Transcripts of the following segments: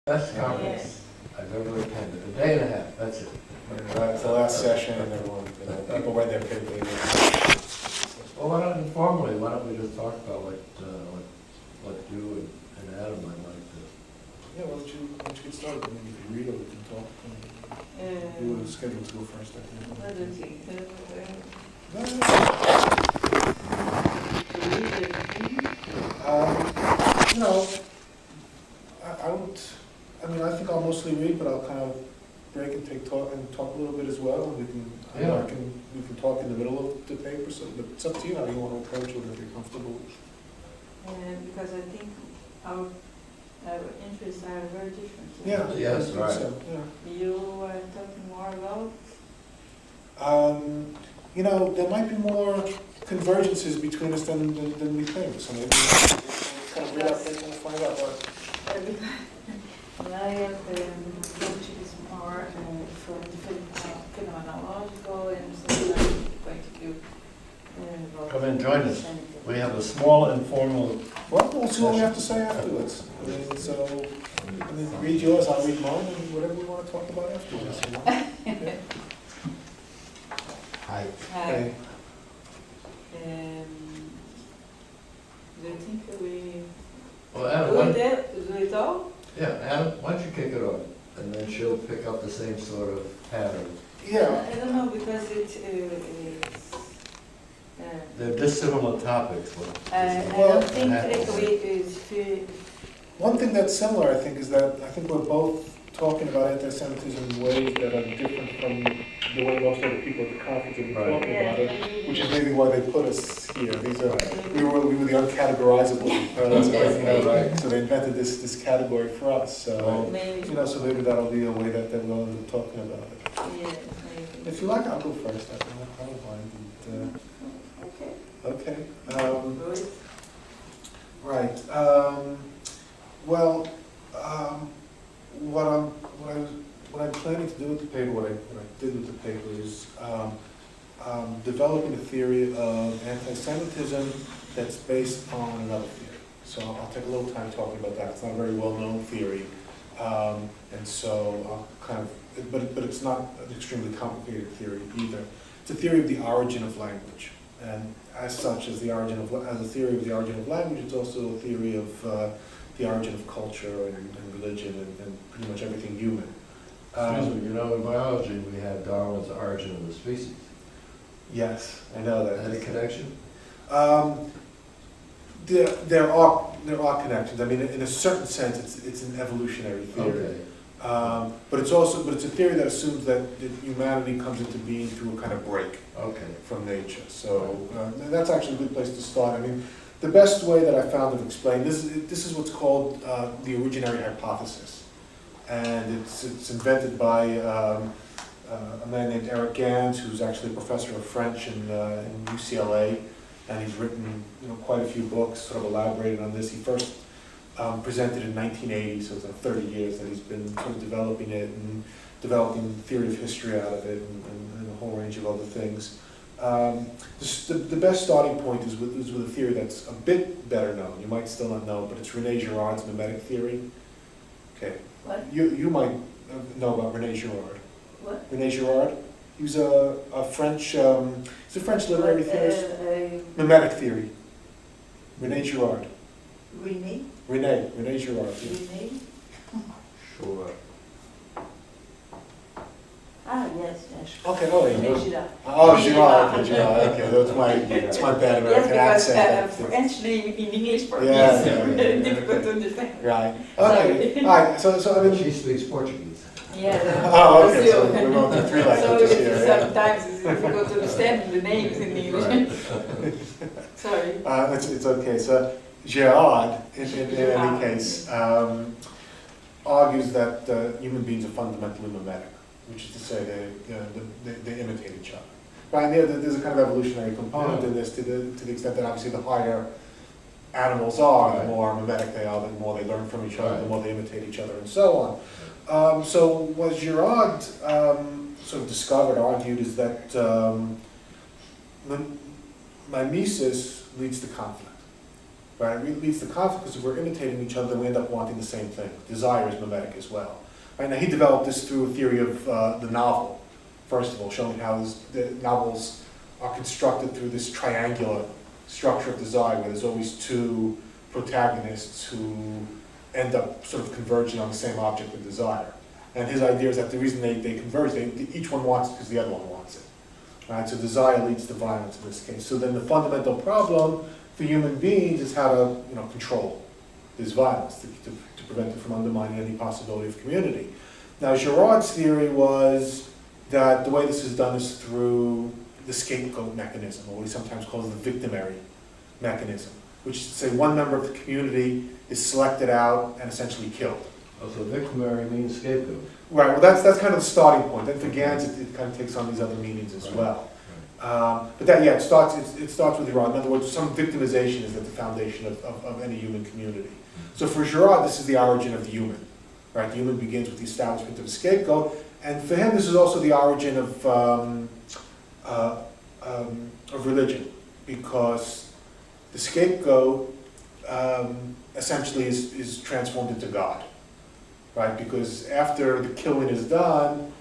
Best conference I've ever attended, a day and a half, that's it. It's the last session, and everyone, people read their paper. Well, why not informally, why don't we just talk about what you and Adam might like to. Yeah, why don't you get started? I mean, you can read or we can talk. You were scheduled to go first, I think. You know, I think I'll mostly read, but I'll kind of break and talk a little bit as well. And we can talk in the middle of the paper. So, but it's up to you how you want to approach it, if you're comfortable. Because I think our interests are very different. Yeah. Yes, right. So, yeah. You are talking more about. You know, there might be more convergences between us than we think. So maybe we'll kind of read out things and we'll find out what. I have is more from phenomenological and social point of view. Come and join us. We have a small informal. Well, we'll see what we have to say afterwards. Read yours, I'll read mine, and whatever we want to talk about afterwards. Okay. Hi. Hey. Do you think we Well, Adam, do it all? yeah, Adam, why don't you kick it off, and then she'll pick up the same sort of pattern. Yeah. I don't know, because They're dissimilar topics. I Well, don't think we One thing that's similar, I think, is that I think we're both talking about anti-Semitism in ways that are different from the way most other people at the conference have been talking about it, which is maybe why they put us here. These are we were the uncategorizable, Right. So they invented this category for us. So maybe. so maybe that'll be a way that we'll end up talking about it. Yeah, maybe. If you like, I'll go first. I don't mind. Okay. Okay. Good. Right. Well, what I'm planning to do with the paper, what I did with the paper is developing a theory of anti-Semitism that's based on another theory. So I'll take a little time talking about that. It's not a very well-known theory, and so I'll but it's not an extremely complicated theory either. It's a theory of the origin of language, and as such, as a theory of the origin of language, it's also a theory of the origin of culture and religion and pretty much everything human. Excuse me, in biology we have Darwin's Origin of the Species. Yes, I know that. Any connection? There are connections. I mean, in a certain sense, it's an evolutionary theory. Okay. But it's a theory that assumes that humanity comes into being through a kind of break from nature. So that's actually a good place to start. I mean, the best way that I found of explaining this is what's called the originary hypothesis, and it's invented by a man named Eric Gans, who's actually a professor of French in UCLA, and he's written quite a few books, sort of elaborated on this. He first presented in 1980, so it's 30 years that he's been sort of developing it and developing theory of history out of it and a whole range of other things. The best starting point is with a theory that's a bit better known. You might still not know, but it's René Girard's mimetic theory. Okay. What? You might know about René Girard. What? René Girard. He was a French. He's a French literary theorist. Mimetic theory. René Girard. René Girard. Renee? Sure. Ah, yes. Okay, oh, you know. Girard. Oh, Girard, okay, Girard, okay, that's my bad American accent. Yes, because French name in English for me Yeah, is very difficult to understand. Right, okay, alright, so I mean. She speaks Portuguese. Yeah. Oh, okay, so we're going through three languages So here. Yeah. sometimes it's difficult to understand the names in English. Sorry. It's okay, so Girard, in any case, argues that human beings are fundamentally mimetic, which is to say they imitate each other. Right, and there's a kind of evolutionary component in this to the extent that obviously the higher animals are, the more mimetic they are, the more they learn from each other, the more they imitate each other, and so on. So what Girard sort of discovered, argued, is that mimesis leads to conflict. right? It leads to conflict because if we're imitating each other, then we end up wanting the same thing. Desire is mimetic as well. Right? Now, he developed this through a theory of the novel, first of all, showing how the novels are constructed through this triangular structure of desire, where there's always two protagonists who end up sort of converging on the same object of desire. And his idea is that the reason they converge, each one wants it because the other one wants it. Right? So desire leads to violence in this case. So then the fundamental problem for human beings is how to control this violence, to prevent it from undermining any possibility of community. Now, Girard's theory was that the way this is done is through the scapegoat mechanism, or what he sometimes calls the victimary mechanism, which is to say one member of the community is selected out and essentially killed. Oh, so victimary means scapegoat. Right, well that's kind of the starting point. Then for Gans it kind of takes on these other meanings as well. But that, yeah, it starts with Girard. In other words, some victimization is at the foundation of any human community. So for Girard, this is the origin of the human. Right, the human begins with the establishment of a scapegoat, and for him this is also the origin of religion, because the scapegoat essentially is transformed into God. Right, because after the killing is done,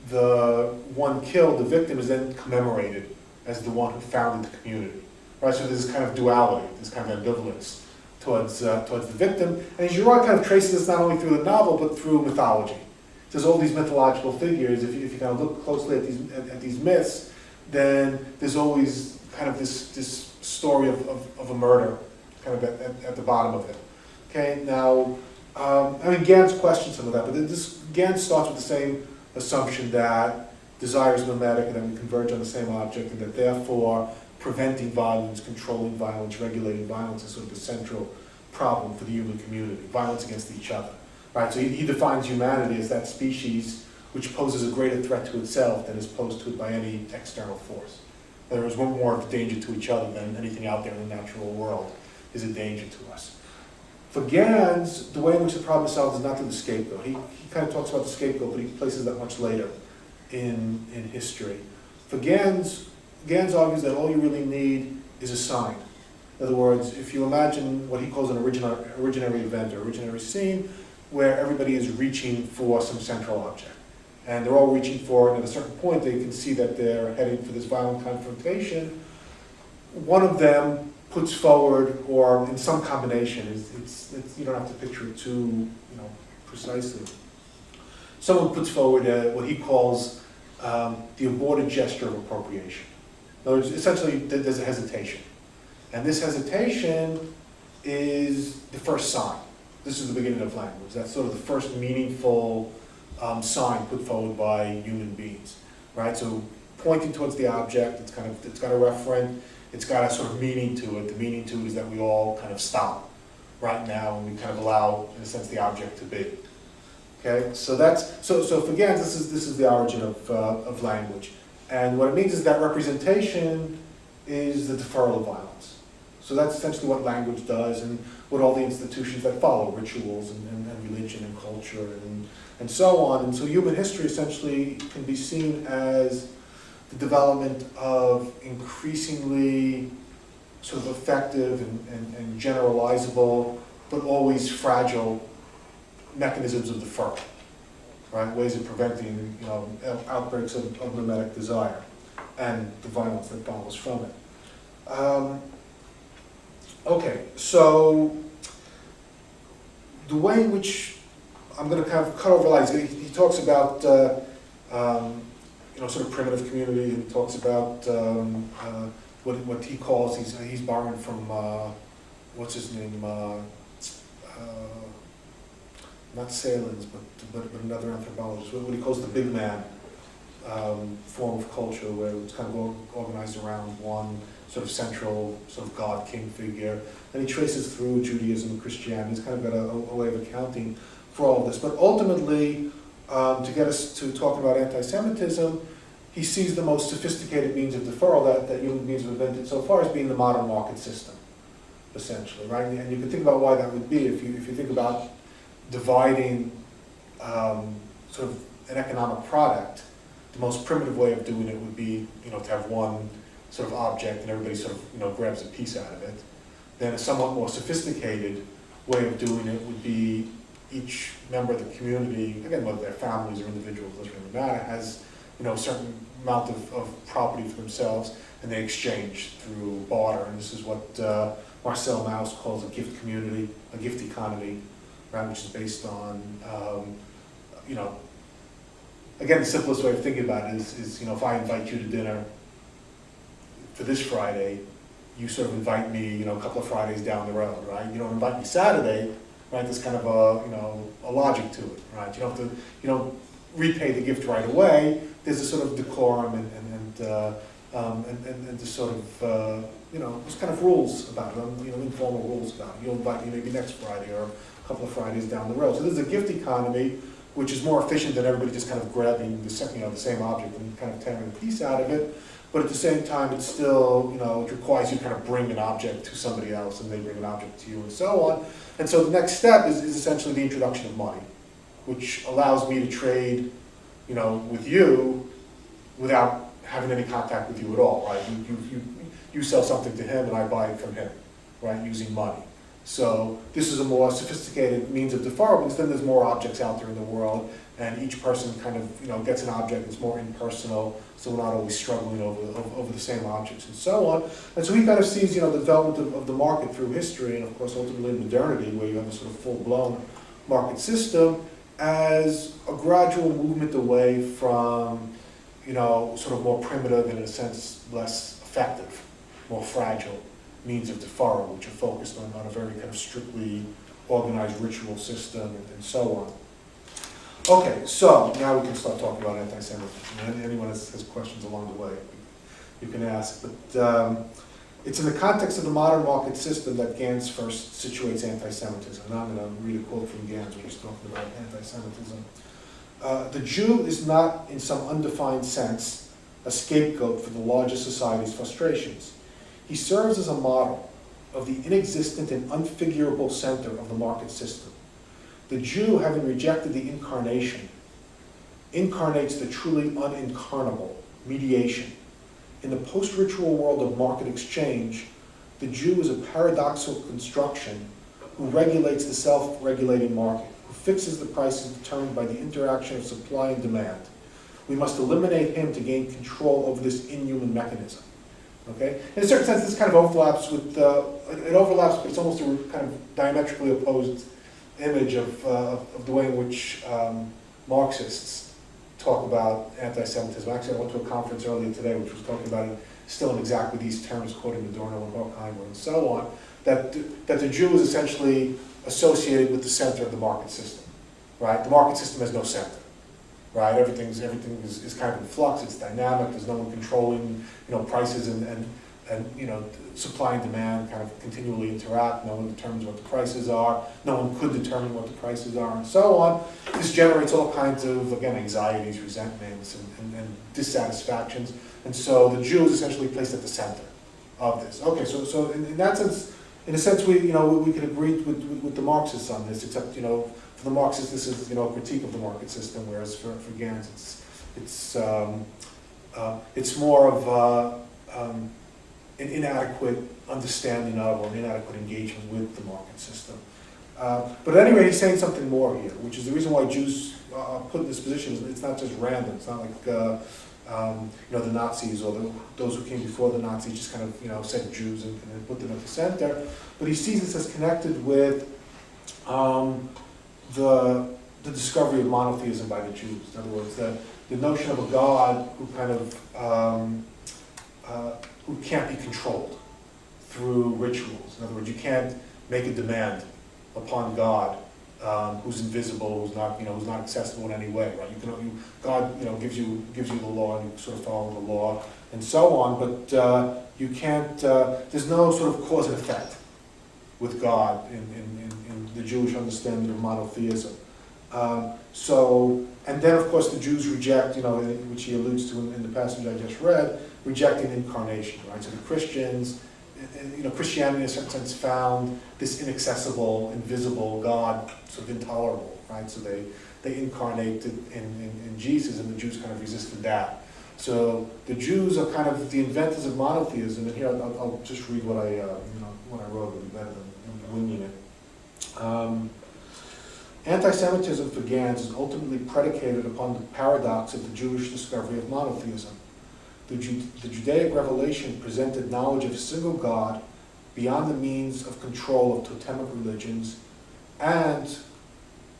the one killed, the victim, is then commemorated as the one who founded the community. Right, so there's this kind of duality, this kind of ambivalence towards the victim. And Girard kind of traces this not only through the novel, but through mythology. There's all these mythological figures. If you kind of look closely at these myths, then there's always kind of this story of a murder kind of at the bottom of it. Okay, now, I mean, Gans questions some of that, but Gans starts with the same assumption that desire is mimetic and that we converge on the same object, and that therefore preventing violence, controlling violence, regulating violence is sort of the central problem for the human community, violence against each other. Right? So he defines humanity as that species which poses a greater threat to itself than is posed to it by any external force. There is one more of a danger to each other than anything out there in the natural world is a danger to us. For Gans, the way in which the problem is solved is not through the scapegoat. He kind of talks about the scapegoat, but he places that much later in history. For Gans argues that all you really need is a sign. In other words, if you imagine what he calls an originary event or originary scene, where everybody is reaching for some central object. And they're all reaching for it, and at a certain point they can see that they're heading for this violent confrontation. One of them puts forward, or in some combination, you don't have to picture it too precisely. Someone puts forward what he calls the aborted gesture of appropriation. In other words, essentially there's a hesitation. And this hesitation is the first sign. This is the beginning of language. That's sort of the first meaningful sign put forward by human beings, right? So pointing towards the object, it's got a referent, it's got a sort of meaning to it. The meaning to it is that we all kind of stop right now and we kind of allow, in a sense, the object to be. Okay, so so for Gans, this is the origin of language, and what it means is that representation is the deferral of violence. So that's essentially what language does, and what all the institutions that follow, rituals and religion and culture and so on. And so human history essentially can be seen as the development of increasingly sort of effective and generalizable, but always fragile mechanisms of deferral, right? Ways of preventing, outbreaks of mimetic desire and the violence that follows from it. Okay, so the way in which I'm going to kind of cut over lines. He talks about sort of primitive community, and he talks about what he calls, he's borrowing from what's his name, not Salins, but another anthropologist, what he calls the big man form of culture, where it's kind of organized around one sort of central sort of god king figure, and he traces through Judaism and Christianity. He's kind of got a way of accounting for all of this. But ultimately, to get us to talk about anti-Semitism, he sees the most sophisticated means of deferral that human beings have invented so far as being the modern market system, essentially, right? And you can think about why that would be if you think about dividing sort of an economic product. The most primitive way of doing it would be, to have one sort of object and everybody sort of, grabs a piece out of it. then a somewhat more sophisticated way of doing it would be each member of the community, again, whether they're families or individuals, doesn't really matter, has a certain amount of property for themselves, and they exchange through barter. And this is what Marcel Mauss calls a gift community, a gift economy, right, which is based on, again, the simplest way of thinking about it is if I invite you to dinner for this Friday, you sort of invite me, a couple of Fridays down the road, right? You don't invite me Saturday, right? There's kind of a logic to it, right? You don't repay the gift right away. There's a sort of decorum and just sort of, there's kind of rules about it, informal rules about it. You'll invite me maybe next Friday or a couple of Fridays down the road. So there's a gift economy, which is more efficient than everybody just kind of grabbing the same object and kind of tearing a piece out of it. But at the same time, it's still, it requires you to kind of bring an object to somebody else and they bring an object to you and so on. And so the next step is essentially the introduction of money, which allows me to trade, with you without having any contact with you at all, right? You sell something to him and I buy it from him, right, using money. So this is a more sophisticated means of deferral, because then there's more objects out there in the world, and each person kind of, gets an object that's more impersonal, so we're not always struggling over the same objects and so on. And so he kind of sees, the development of the market through history, and of course ultimately modernity, where you have a sort of full-blown market system, as a gradual movement away from, sort of more primitive and in a sense less effective, more fragile means of deferral, which are focused on a very kind of strictly organized ritual system and so on. Okay, so now we can start talking about anti-Semitism. Anyone has questions along the way, you can ask. But it's in the context of the modern market system that Gans first situates anti-Semitism. And I'm going to read a quote from Gans when he's talking about anti-Semitism. The Jew is not, in some undefined sense, a scapegoat for the larger society's frustrations. He serves as a model of the inexistent and unfigurable center of the market system. The Jew, having rejected the incarnation, incarnates the truly unincarnable, mediation. In the post-ritual world of market exchange, the Jew is a paradoxical construction who regulates the self-regulating market, who fixes the prices determined by the interaction of supply and demand. We must eliminate him to gain control over this inhuman mechanism. Okay? In a certain sense, this kind of overlaps with, it overlaps, but it's almost a kind of diametrically opposed image of the way in which Marxists talk about anti-Semitism. Actually, I went to a conference earlier today which was talking about it still in exactly these terms, quoting Adorno and Horkheimer and so on, that the Jew is essentially associated with the center of the market system, right? The market system has no center, right? Everything is kind of in flux, it's dynamic, there's no one controlling, prices and supply and demand kind of continually interact. No one determines what the prices are. No one could determine what the prices are, and so on. This generates all kinds of, again, anxieties, resentments, and dissatisfactions. And so the Jew is essentially placed at the center of this. Okay, so in that sense, in a sense, we can agree with the Marxists on this, except for the Marxists, this is a critique of the market system, whereas for Gans, it's more of an inadequate understanding of or an inadequate engagement with the market system. But anyway, he's saying something more here, which is the reason why Jews are put in this position. It's not just random. It's not like the Nazis or those who came before the Nazis just kind of said Jews and put them at the center. But he sees this as connected with the discovery of monotheism by the Jews. In other words, the notion of a God who kind of who can't be controlled through rituals. In other words, you can't make a demand upon God who's invisible, who's not accessible in any way, right? God gives you the law and you sort of follow the law and so on, but you can't. There's no sort of cause and effect with God in the Jewish understanding of monotheism. And then of course the Jews reject, which he alludes to in the passage I just read, rejecting incarnation, right? So the Christians, Christianity in a certain sense found this inaccessible, invisible God sort of intolerable, right? So they incarnated in Jesus, and the Jews kind of resisted that. So the Jews are kind of the inventors of monotheism, and here I'll just read what I wrote. It'll be better than winging it. Antisemitism for Gans is ultimately predicated upon the paradox of the Jewish discovery of monotheism. The Judaic revelation presented knowledge of a single God beyond the means of control of totemic religions, and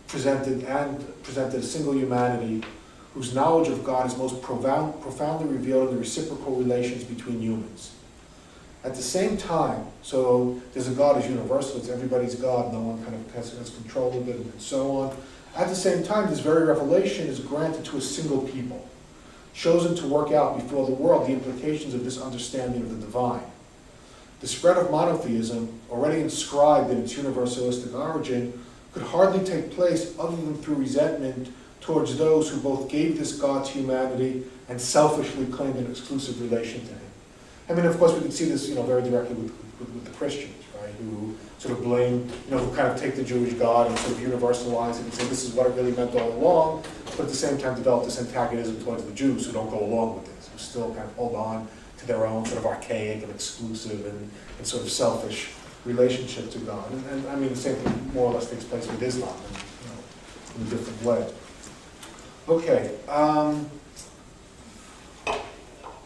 presented a single humanity whose knowledge of God is most profoundly revealed in the reciprocal relations between humans. At the same time, so there's a God as universal, it's everybody's God, no one kind of has control of it, and so on. At the same time, this very revelation is granted to a single people, chosen to work out before the world the implications of this understanding of the divine. The spread of monotheism, already inscribed in its universalistic origin, could hardly take place other than through resentment towards those who both gave this God to humanity and selfishly claimed an exclusive relation to him. I mean, of course, we can see this, very directly with the Christians, right, who sort of blame, who kind of take the Jewish God and sort of universalize it and say this is what it really meant all along, but at the same time develop this antagonism towards the Jews who don't go along with this, who still kind of hold on to their own sort of archaic and exclusive and sort of selfish relationship to God. And I mean, the same thing more or less takes place with Islam in a different way. Okay.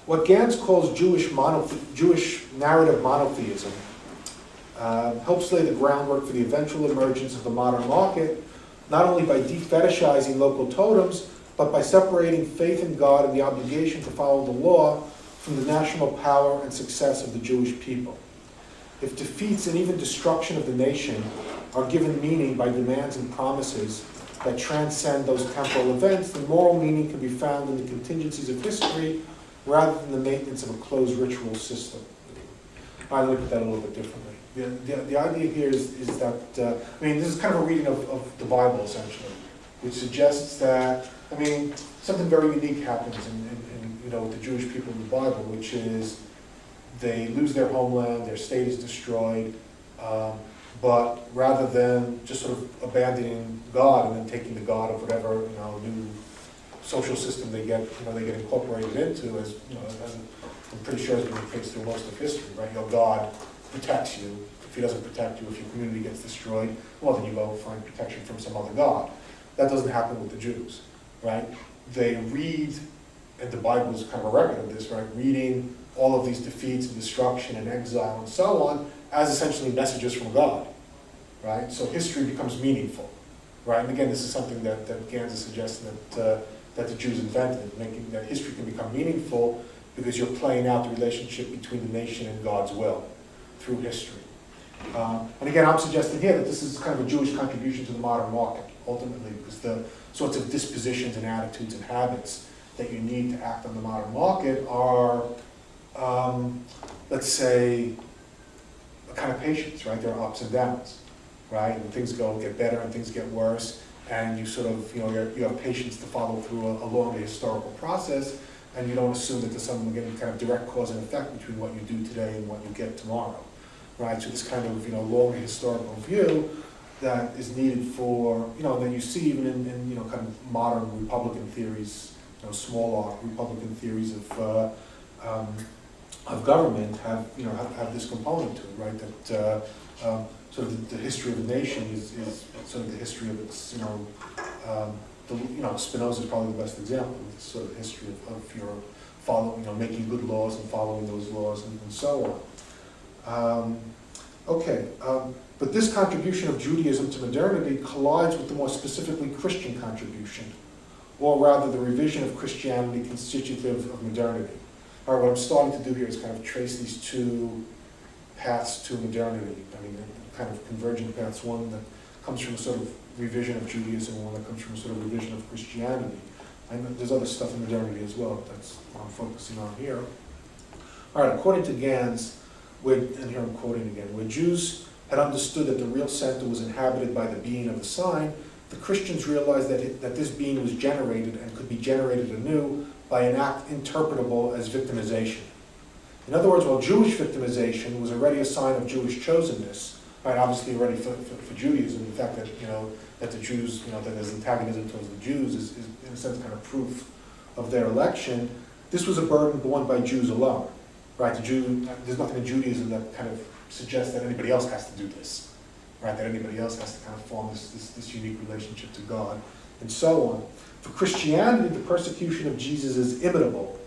What Gans calls Jewish narrative monotheism helps lay the groundwork for the eventual emergence of the modern market, not only by defetishizing local totems, but by separating faith in God and the obligation to follow the law from the national power and success of the Jewish people. If defeats and even destruction of the nation are given meaning by demands and promises that transcend those temporal events, then moral meaning can be found in the contingencies of history rather than the maintenance of a closed ritual system. I look at that a little bit differently. The idea here is that, this is kind of a reading of the Bible, essentially, which suggests that, something very unique happens with the Jewish people in the Bible, which is they lose their homeland, their state is destroyed, but rather than just sort of abandoning God and then taking the God of whatever new social system they get incorporated into, as I'm pretty sure has been the case through most of history, right? God protects you. If he doesn't protect you, if your community gets destroyed, well, then you go find protection from some other God. That doesn't happen with the Jews, right? They read, and the Bible is kind of a record of this, right? Reading all of these defeats and destruction and exile and so on as essentially messages from God, right? So history becomes meaningful, right? And again, this is something that Gans is suggesting that the Jews invented, making that history can become meaningful because you're playing out the relationship between the nation and God's will through history. And again, I'm suggesting here that this is kind of a Jewish contribution to the modern market, ultimately, because the sorts of dispositions and attitudes and habits that you need to act on the modern market are, let's say, a kind of patience, right? There are ups and downs, right? And things get better and things get worse, and you sort of, you have patience to follow through along the historical process, and you don't assume that there's some kind of direct cause and effect between what you do today and what you get tomorrow, right? So this kind of, longer historical view that is needed for, that you see even in kind of modern Republican theories, small R Republican theories of government have this component to it, right? That sort of the history of the nation is sort of the history of its, Spinoza is probably the best example. It's sort of history of your following, making good laws and following those laws and so on. But this contribution of Judaism to modernity collides with the more specifically Christian contribution, or rather the revision of Christianity constitutive of modernity. All right, what I'm starting to do here is kind of trace these two paths to modernity. Kind of convergent paths, one that comes from a sort of revision of Judaism, and one that comes from a sort of revision of Christianity. I know there's other stuff in modernity as well, but that's what I'm focusing on here. All right, according to Gans, and here I'm quoting again, where Jews had understood that the real center was inhabited by the being of the sign, the Christians realized that this being was generated and could be generated anew by an act interpretable as victimization. In other words, while Jewish victimization was already a sign of Jewish chosenness, right, obviously already for Judaism, the fact that, that the Jews, that there's antagonism towards the Jews is in a sense kind of proof of their election, This was a burden borne by Jews alone, right? There's nothing in Judaism that kind of suggests that anybody else has to do this, right? That anybody else has to kind of form this unique relationship to God, and so on. For Christianity, the persecution of Jesus is imitable,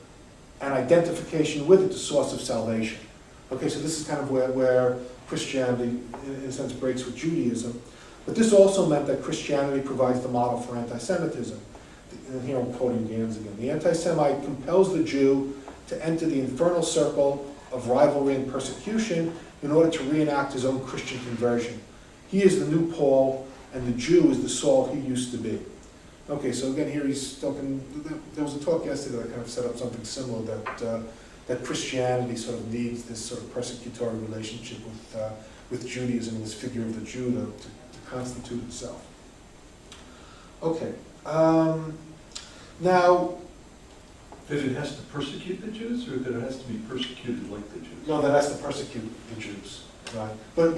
and identification with it the source of salvation. Okay, so this is kind of where Christianity, in a sense, breaks with Judaism. But this also meant that Christianity provides the model for anti-Semitism. And here I'm quoting Gans again. The anti-Semite compels the Jew to enter the infernal circle of rivalry and persecution in order to reenact his own Christian conversion. He is the new Paul, and the Jew is the Saul he used to be. Okay, so again, here he's talking, there was a talk yesterday that kind of set up something similar, that Christianity sort of needs this sort of persecutory relationship with Judaism, and this figure of the Jew to constitute itself. Okay, now... That it has to persecute the Jews, or that it has to be persecuted like the Jews? No, that has to persecute the Jews, right? But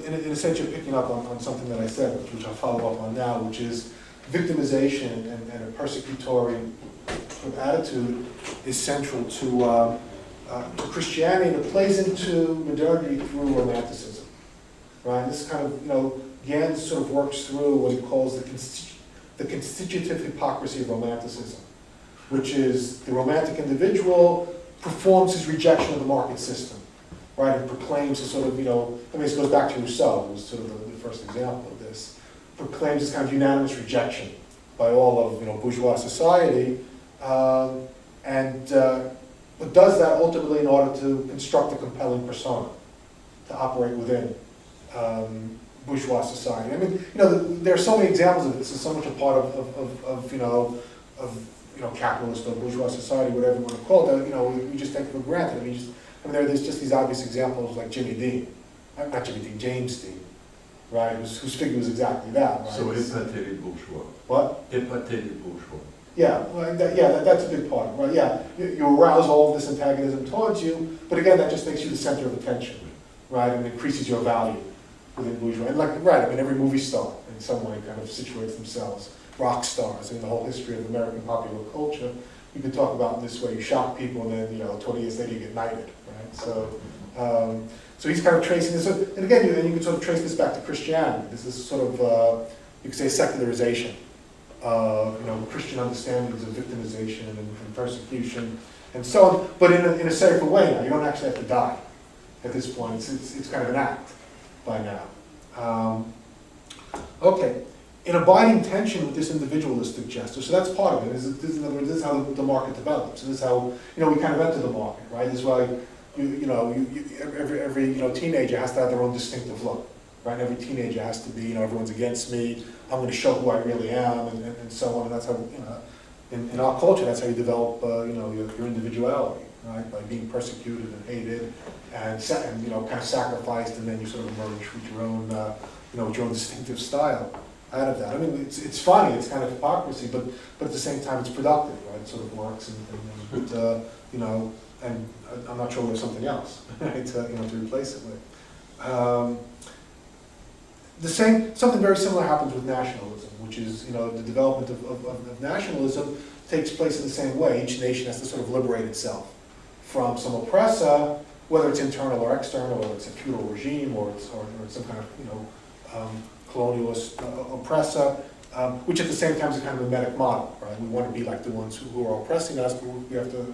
in a sense, you're picking up on something that I said, which I'll follow up on now, which is victimization and a persecutory sort of attitude is central to Christianity, and it plays into modernity through romanticism, right? This kind of, Gans sort of works through what he calls the constitutive hypocrisy of romanticism, which is the romantic individual performs his rejection of the market system, right, and proclaims a sort of, this goes back to Rousseau, who was sort of the first example of this, proclaims this kind of unanimous rejection by all of, bourgeois society, but does that ultimately in order to construct a compelling persona, to operate within bourgeois society. I mean, there are so many examples of this. It's so much a part of capitalist or bourgeois society, whatever you want to call it, we just take it for granted. There's just these obvious examples like James Dean, right, whose figure was exactly that. Right? So épaté bourgeois. What? Épaté bourgeois. Yeah, well, that's a big part, right? Yeah, you arouse all of this antagonism towards you, but again, that just makes you the center of attention, right, and increases your value within bourgeois. And every movie star in some way kind of situates themselves. Rock stars in the whole history of American popular culture, you could talk about in this way. You shock people, and then 20 years later you get knighted, right? So he's kind of tracing this, and again, you can sort of trace this back to Christianity. This is sort of you could say secularization, Christian understandings of victimization and persecution and so on, but in a safer way now. You don't actually have to die at this point. It's kind of an act by now. Okay. In abiding tension with this individualistic gesture, so that's part of it. In other words, this is how the market develops. And this is how we kind of enter the market, right? This is why every teenager has to have their own distinctive look, right? Every teenager has to be, everyone's against me. I'm going to show who I really am, and so on. And that's how in our culture, that's how you develop your individuality, right? By being persecuted and hated, and kind of sacrificed, and then you sort of emerge with your own with your own distinctive style out of that. It's funny, it's kind of hypocrisy, but at the same time it's productive, right? It sort of works, and I'm not sure there's something else, right, to replace it with. Something very similar happens with nationalism, which is, the development of nationalism takes place in the same way. Each nation has to sort of liberate itself from some oppressor, whether it's internal or external, whether it's a feudal regime or it's some kind of, colonialist oppressor, which at the same time is a kind of a mimetic model, right? We want to be like the ones who are oppressing us, but we have to,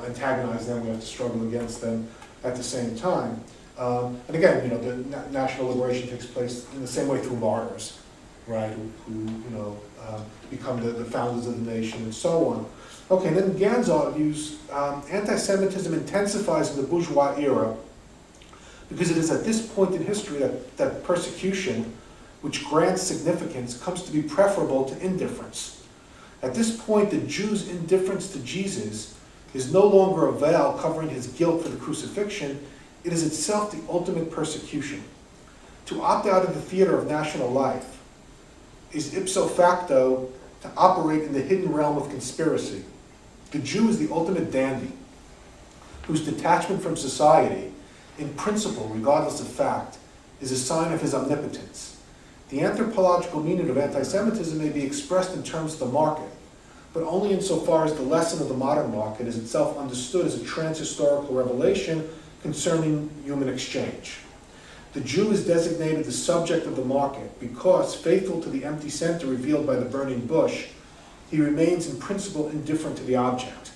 antagonize them. We have to struggle against them at the same time. And again, the national liberation takes place in the same way through martyrs, right? Who become the founders of the nation and so on. Okay, and then Gans argues anti-Semitism intensifies in the bourgeois era because it is at this point in history that persecution, which grants significance, comes to be preferable to indifference. At this point, the Jew's indifference to Jesus is no longer a veil covering his guilt for the crucifixion. It is itself the ultimate persecution. To opt out of the theater of national life is ipso facto to operate in the hidden realm of conspiracy. The Jew is the ultimate dandy, whose detachment from society, in principle, regardless of fact, is a sign of his omnipotence. The anthropological meaning of anti-Semitism may be expressed in terms of the market, but only insofar as the lesson of the modern market is itself understood as a transhistorical revelation concerning human exchange. The Jew is designated the subject of the market because, faithful to the empty center revealed by the burning bush, he remains in principle indifferent to the object,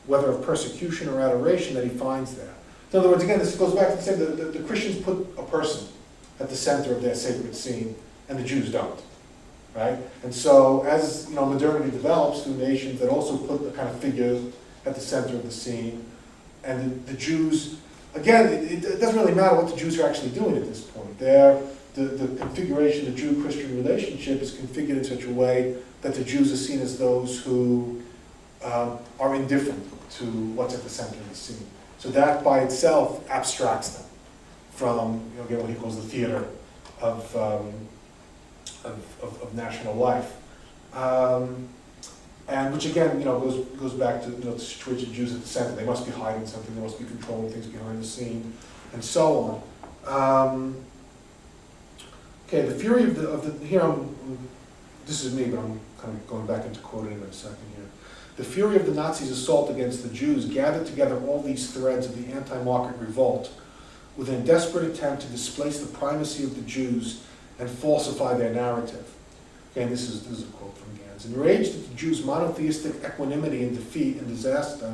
whether of persecution or adoration that he finds there. In other words, again, this goes back to the same, the Christians put a person at the center of their sacred scene, and the Jews don't, right? And so, as modernity develops through nations that also put the kind of figures at the center of the scene, and the Jews, again, it doesn't really matter what the Jews are actually doing at this point. The configuration of the Jew-Christian relationship is configured in such a way that the Jews are seen as those who are indifferent to what's at the center of the scene. So that by itself abstracts them from, again, what he calls the theater of national life. And which again, goes back to the situation of Jews at the center. They must be hiding something, they must be controlling things behind the scene, and so on. Okay, the fury of the here this is me, but I'm kind of going back into quoting in a second here. The fury of the Nazis' assault against the Jews gathered together all these threads of the anti-market revolt with a desperate attempt to displace the primacy of the Jews and falsify their narrative. Again, this is a quote from Gans. Enraged at the Jews' monotheistic equanimity in defeat and disaster,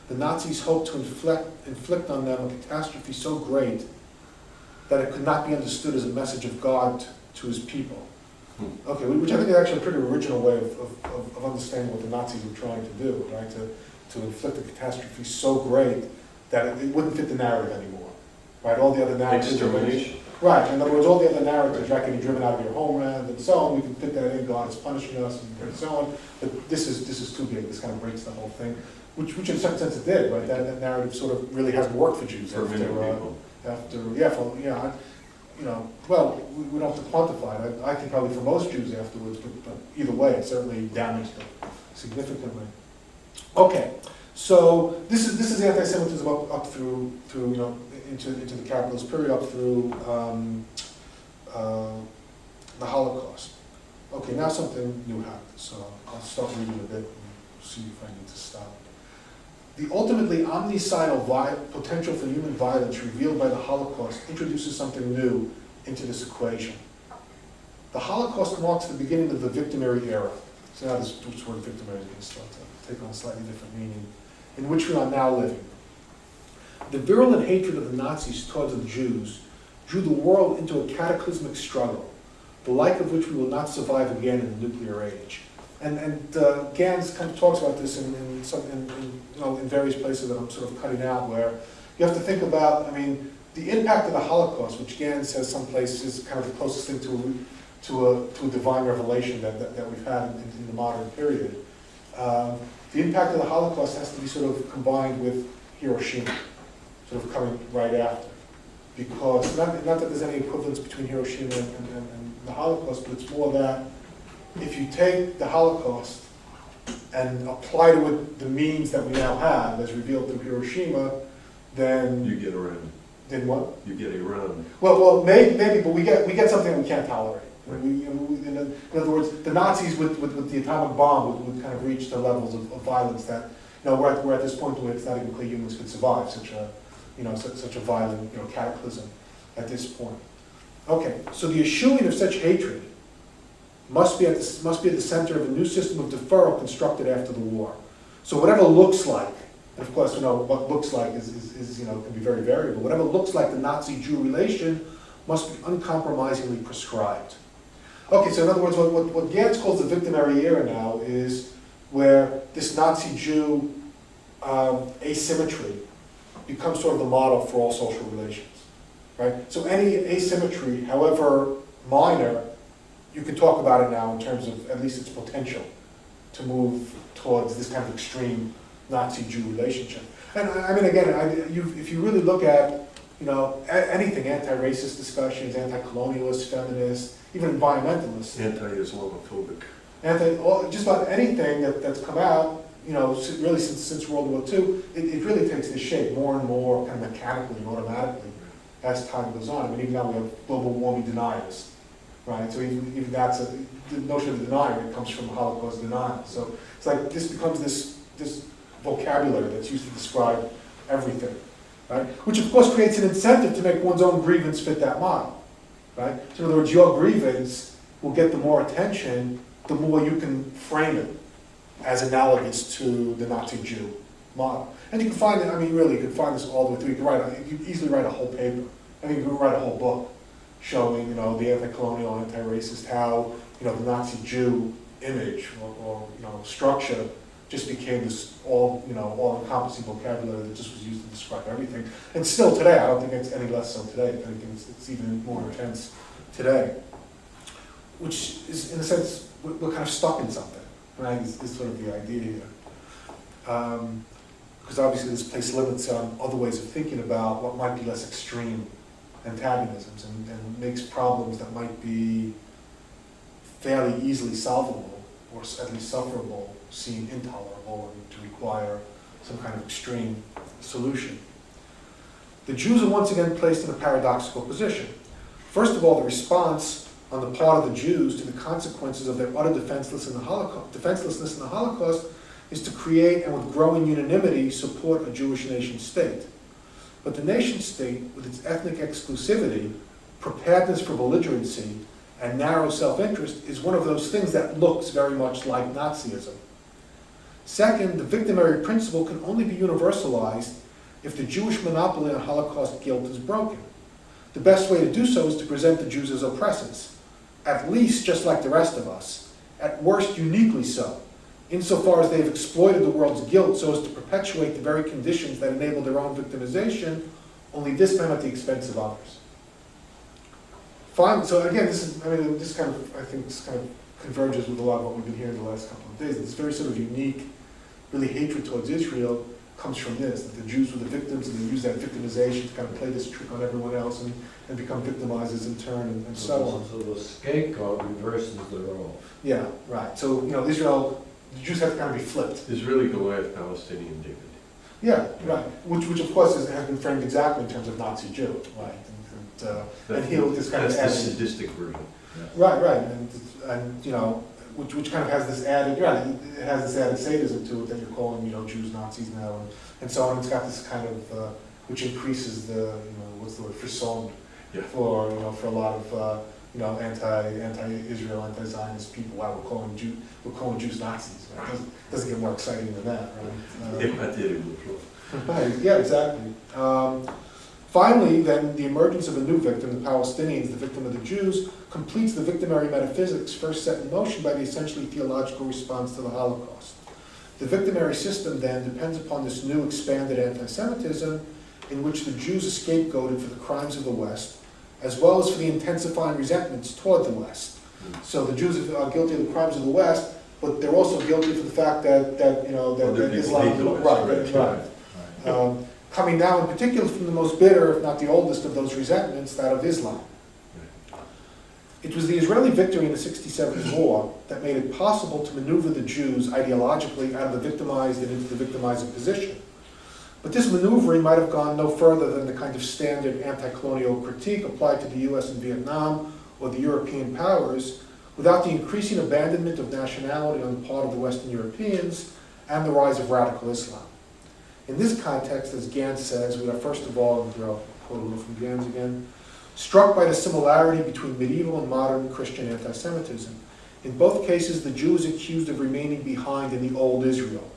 the Nazis hoped to inflict on them a catastrophe so great that it could not be understood as a message of God to his people. Okay, which I think is actually a pretty original way of understanding what the Nazis were trying to do, right? To inflict a catastrophe so great that it wouldn't fit the narrative anymore, right? All the other narratives. Extermination. Right, in other words, all the other narratives, right, getting driven out of your homeland and so on, we can fit that in, God is punishing us and so on, but this is too big, this kind of breaks the whole thing, which in some sense it did, right? That narrative sort of really hasn't worked for Jews well, we don't have to quantify it. I think probably for most Jews afterwards, but either way, it certainly damaged them significantly. Okay, so this is anti-Semitism up through into the capitalist period, up through the Holocaust. Okay, now something new happened, so I'll start reading a bit and see if I need to stop. The ultimately omnicidal potential for human violence revealed by the Holocaust introduces something new into this equation. The Holocaust marks the beginning of the victimary era. So now this word victimary is going to start to take on a slightly different meaning, in which we are now living. The virulent hatred of the Nazis towards the Jews drew the world into a cataclysmic struggle, the like of which we will not survive again in the nuclear age. And Gans kind of talks about this in various places that I'm sort of cutting out, where you have to think about, the impact of the Holocaust, which Gans says someplace is kind of the closest thing to a divine revelation that we've had in the modern period. The impact of the Holocaust has to be sort of combined with Hiroshima, sort of coming right after. Because, not that there's any equivalence between Hiroshima and the Holocaust, but it's more that if you take the Holocaust and apply to it the means that we now have, as revealed through Hiroshima, then you get around it. Then what? You get around it. Well, maybe, but we get something we can't tolerate. Right. In other words, the Nazis with the atomic bomb would kind of reach the levels of violence that we're at this point where it's not even clear humans could survive such a violent cataclysm at this point. Okay, so the eschewing of such hatred must be at the center of a new system of deferral constructed after the war. So whatever looks like, and of course what looks like is can be very variable. Whatever looks like the Nazi-Jew relation must be uncompromisingly prescribed. Okay, so in other words, what Gans calls the victimary era now is where this Nazi-Jew asymmetry becomes sort of the model for all social relations, right? So any asymmetry, however minor, you can talk about it now in terms of at least its potential to move towards this kind of extreme Nazi-Jew relationship. And again, if you really look at anything, anti-racist discussions, anti-colonialist, feminist, even environmentalists, anti-Islamophobic, just about anything that's come out, really since World War II, it really takes this shape more and more kind of mechanically and automatically as time goes on. Even now we have global warming deniers, right? So even that's the notion of denying, it comes from Holocaust denial. So it's like this becomes this vocabulary that's used to describe everything, right? Which of course creates an incentive to make one's own grievance fit that model, right? So in other words, your grievance will get the more attention, the more you can frame it as analogous to the Nazi Jew model. And you can find it, I mean, really, you can find this all the way through. You can easily write a whole paper. I think you can write a whole book showing, the anti-colonial, anti-racist, how, the Nazi Jew image or structure just became this all-encompassing vocabulary that just was used to describe everything. And still today, I don't think it's any less so today. If anything, it's even more intense today. Which is, in a sense, we're kind of stuck in something, right? Is sort of the idea here. Because obviously this place limits on other ways of thinking about what might be less extreme antagonisms and makes problems that might be fairly easily solvable or at least sufferable seem intolerable and to require some kind of extreme solution. The Jews are once again placed in a paradoxical position. First of all, the response on the part of the Jews to the consequences of their utter defenselessness in the Holocaust is to create and with growing unanimity support a Jewish nation state. But the nation state, with its ethnic exclusivity, preparedness for belligerency, and narrow self-interest, is one of those things that looks very much like Nazism. Second, the victimary principle can only be universalized if the Jewish monopoly on Holocaust guilt is broken. The best way to do so is to present the Jews as oppressors, at least just like the rest of us, at worst uniquely so, insofar as they have exploited the world's guilt so as to perpetuate the very conditions that enable their own victimization, only this time at the expense of others. Fine. So again, this kind of converges with a lot of what we've been hearing the last couple of days. This very sort of unique, really hatred towards Israel comes from this, that the Jews were the victims and they use that victimization to kind of play this trick on everyone else and become victimizers in turn and so on. So the scapegoat reverses the role. Yeah, right. So, Israel, the Jews have to kind of be flipped. Israeli Goliath, Palestinian David. Yeah, right. Which of course has been framed exactly in terms of Nazi Jew, right? And he'll just kind of add the sadistic version. Right, and which kind of has this added, it has this added sadism to it that you're calling, Jews Nazis now, and so on. It's got this kind of, which increases the, what's the word, frisson for a lot of, anti-Israel, anti-Zionist people. Wow, we're calling Jews Nazis. Right? It doesn't get more exciting than that, right? Right, yeah, exactly. Finally, then, the emergence of a new victim, the Palestinians, the victim of the Jews, completes the victimary metaphysics first set in motion by the essentially theological response to the Holocaust. The victimary system, then, depends upon this new expanded anti-Semitism in which the Jews are scapegoated for the crimes of the West, as well as for the intensifying resentments toward the West. So the Jews are guilty of the crimes of the West, but they're also guilty for the fact that Islam, right. Coming now in particular from the most bitter, if not the oldest of those resentments, that of Islam. It was the Israeli victory in the 67 war that made it possible to maneuver the Jews ideologically out of the victimized and into the victimizing position. But this maneuvering might have gone no further than the kind of standard anti-colonial critique applied to the US and Vietnam or the European powers, without the increasing abandonment of nationality on the part of the Western Europeans and the rise of radical Islam. In this context, as Gans says, we are first of all, and I'll quote a little from Gans again, struck by the similarity between medieval and modern Christian anti-Semitism. In both cases, the Jew is accused of remaining behind in the old Israel,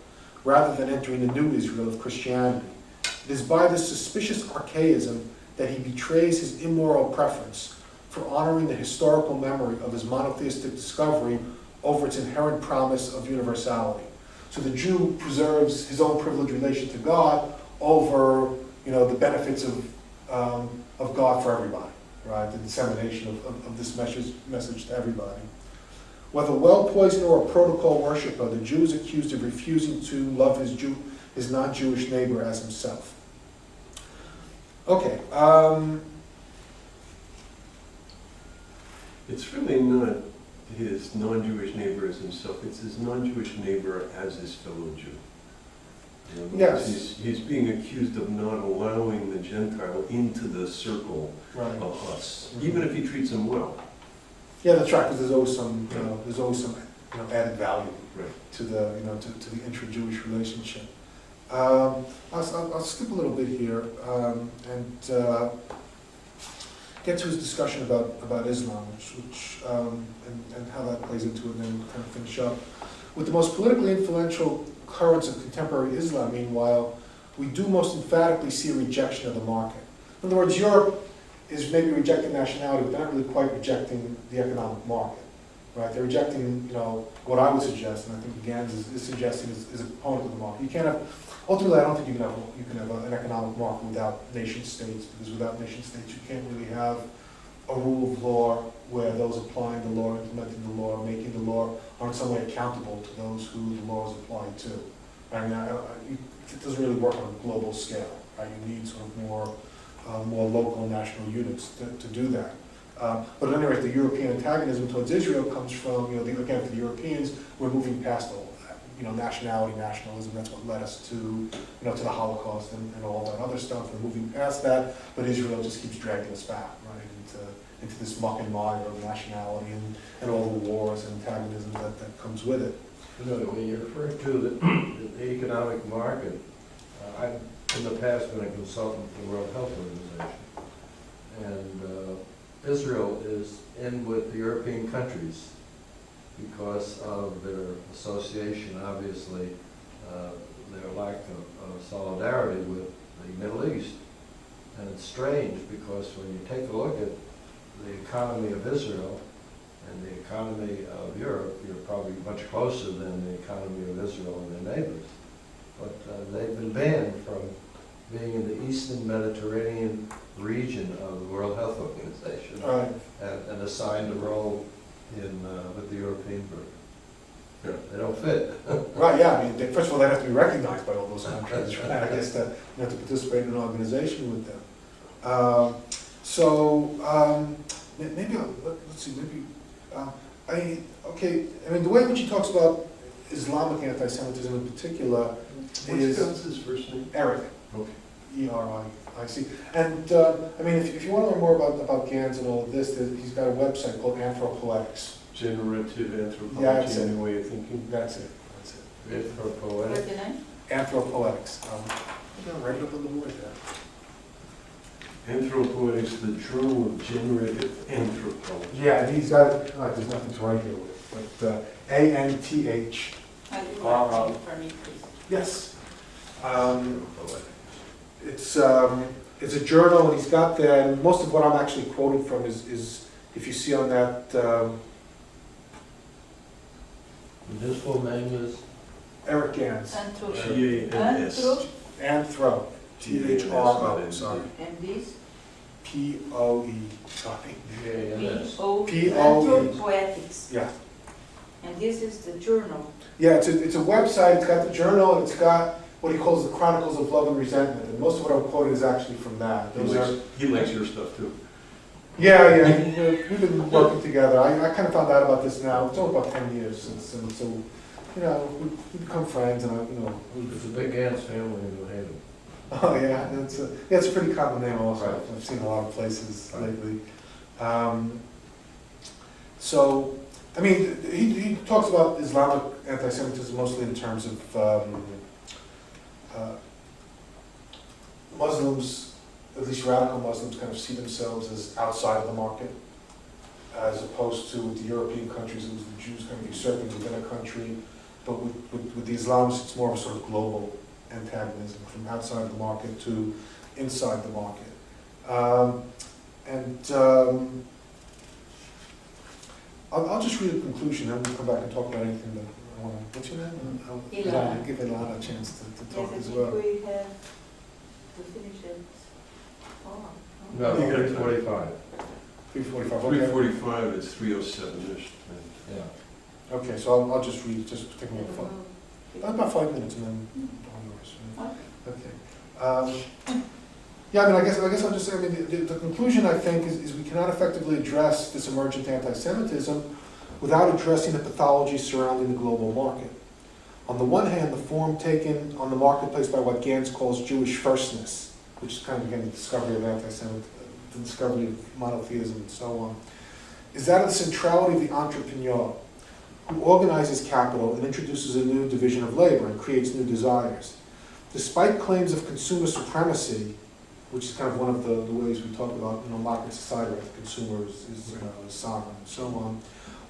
rather than entering the new Israel of Christianity. It is by this suspicious archaism that he betrays his immoral preference for honoring the historical memory of his monotheistic discovery over its inherent promise of universality. So the Jew preserves his own privileged relation to God over, the benefits of God for everybody, right? The dissemination of this message to everybody. Whether well-poisoned or a protocol worshiper, the Jew is accused of refusing to love his non-Jewish neighbor as himself. Okay. It's really not his non-Jewish neighbor as himself, it's his non-Jewish neighbor as his fellow Jew. Yes. He's being accused of not allowing the Gentile into the circle of us, even if he treats him well. Yeah, that's right, because there's always some, added value Right. to the, to the intra-Jewish relationship. I'll skip a little bit here, and get to his discussion about Islam, and how that plays into it, and then we'll kind of finish up. With the most politically influential currents of contemporary Islam, meanwhile, we do most emphatically see a rejection of the market. In other words, Europe is maybe rejecting nationality, but they're not really quite rejecting the economic market, right? They're rejecting, what I would suggest, and I think Gans is suggesting is a component of the market. You can't have, ultimately, I don't think you can have an economic market without nation states, because without nation states, you can't really have a rule of law where those applying the law, implementing the law, making the law are in some way accountable to those who the law is applied to. I mean, it doesn't really work on a global scale, right? You need sort of more local national units to do that. But at any rate, the European antagonism towards Israel comes from, again, for the Europeans, we're moving past all of that. Nationality, nationalism, that's what led us to the Holocaust and all that other stuff. We're moving past that, but Israel just keeps dragging us back, right, into this muck and mire of nationality and all the wars and antagonism that comes with it. When you're referring to the economic market, I've in the past been a consultant for the World Health Organization, and Israel is in with the European countries because of their association, obviously, their lack of solidarity with the Middle East. And it's strange because when you take a look at the economy of Israel and the economy of Europe, you're probably much closer than the economy of Israel and their neighbors. But they've been banned from being in the Eastern Mediterranean region of the World Health Organization, Right. and assigned a role in with the European group. Yeah. They don't fit. Right, yeah, I mean, first of all, they have to be recognized by all those countries, right? I guess that you have to participate in an organization with them. Maybe, let's see, the way in which he talks about Islamic anti-Semitism in particular is... What's his first name? Eric. Okay. E-R-I-C. And, if you want to learn more about Gans and all of this, he's got a website called Anthropoetics. Generative anthropology, Yeah, that's in it. a way of thinking. That's it. Anthropoetic. What's the name? Anthropoetics. I'm going to write it up on the board there. Anthropoetics, the Journal of Generative Anthropology. Yeah, and he's got, there's nothing to write here with, but A-N-T-H. Can you write it for me, please? Yes. It's a journal, and he's got there, and most of what I'm actually quoting from is if you see on that, And his full name is? Eric Gans. G-A-N-S. Anthro. T-H-R-O, sorry. And this? P-O-E, sorry. G-A-N-S. P-O-E. Anthropoetics. Yeah. And this is the journal. Yeah, it's a website, it's got the journal, and it's got what he calls the Chronicles of Love and Resentment, and most of what I'm quoting is actually from that. He likes your stuff too. Yeah, we've been working together. I kind of found out about this now, it's only about 10 years since, and so, we become friends, and It's a big Gans family in New Haven. Oh yeah, it's a pretty common name also. Right. I've seen a lot of places Right. lately. He talks about Islamic anti-Semitism mostly in terms of Muslims, at least radical Muslims, kind of see themselves as outside of the market, as opposed to with the European countries, it was the Jews kind of usurping within a country. But with the Islamists, it's more of a sort of global antagonism from outside the market to inside the market. I'll just read the conclusion, and we'll come back and talk about anything that I want to. What's your name? Ilana. Give Ilana a chance to talk Yes, as I well. think we have to finish it. Oh, No, Yeah. 3:45. 3:45, okay. 3:45 is 3:07-ish. Yeah. Okay, so I'll just read, just take me about 5 minutes and then on yours. Okay. I guess I'll just say, the conclusion, I think, is we cannot effectively address this emergent anti-Semitism without addressing the pathology surrounding the global market. On the one hand, the form taken on the marketplace by what Gans calls Jewish firstness, which is kind of, again, the discovery of anti-Semitism, the discovery of monotheism and so on, is that of the centrality of the entrepreneur, who organizes capital and introduces a new division of labor and creates new desires. Despite claims of consumer supremacy, which is kind of one of the ways we talk about, market society, right? The consumer is sovereign and so on.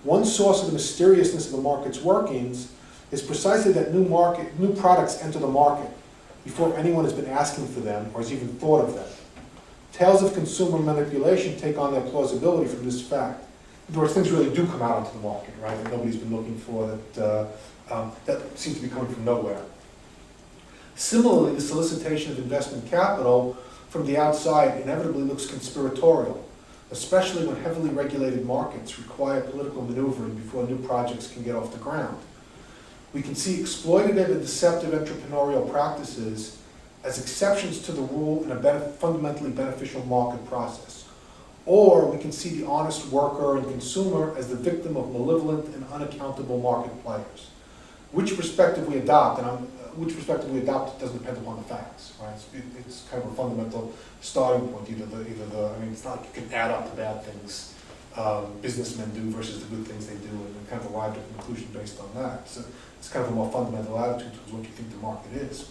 One source of the mysteriousness of the market's workings is precisely that new products enter the market before anyone has been asking for them or has even thought of them. Tales of consumer manipulation take on their plausibility from this fact. In other words, things really do come out onto the market, right, that nobody's been looking for, that seem to be coming from nowhere. Similarly, the solicitation of investment capital from the outside inevitably looks conspiratorial, especially when heavily regulated markets require political maneuvering before new projects can get off the ground. We can see exploitative and deceptive entrepreneurial practices as exceptions to the rule in a fundamentally beneficial market process. Or we can see the honest worker and consumer as the victim of malevolent and unaccountable market players. Which perspective we adopt, doesn't depend upon the facts, right? It's kind of a fundamental starting point. It's not like you can add up the bad things businessmen do versus the good things they do and kind of arrive at a conclusion based on that. So it's kind of a more fundamental attitude towards what you think the market is.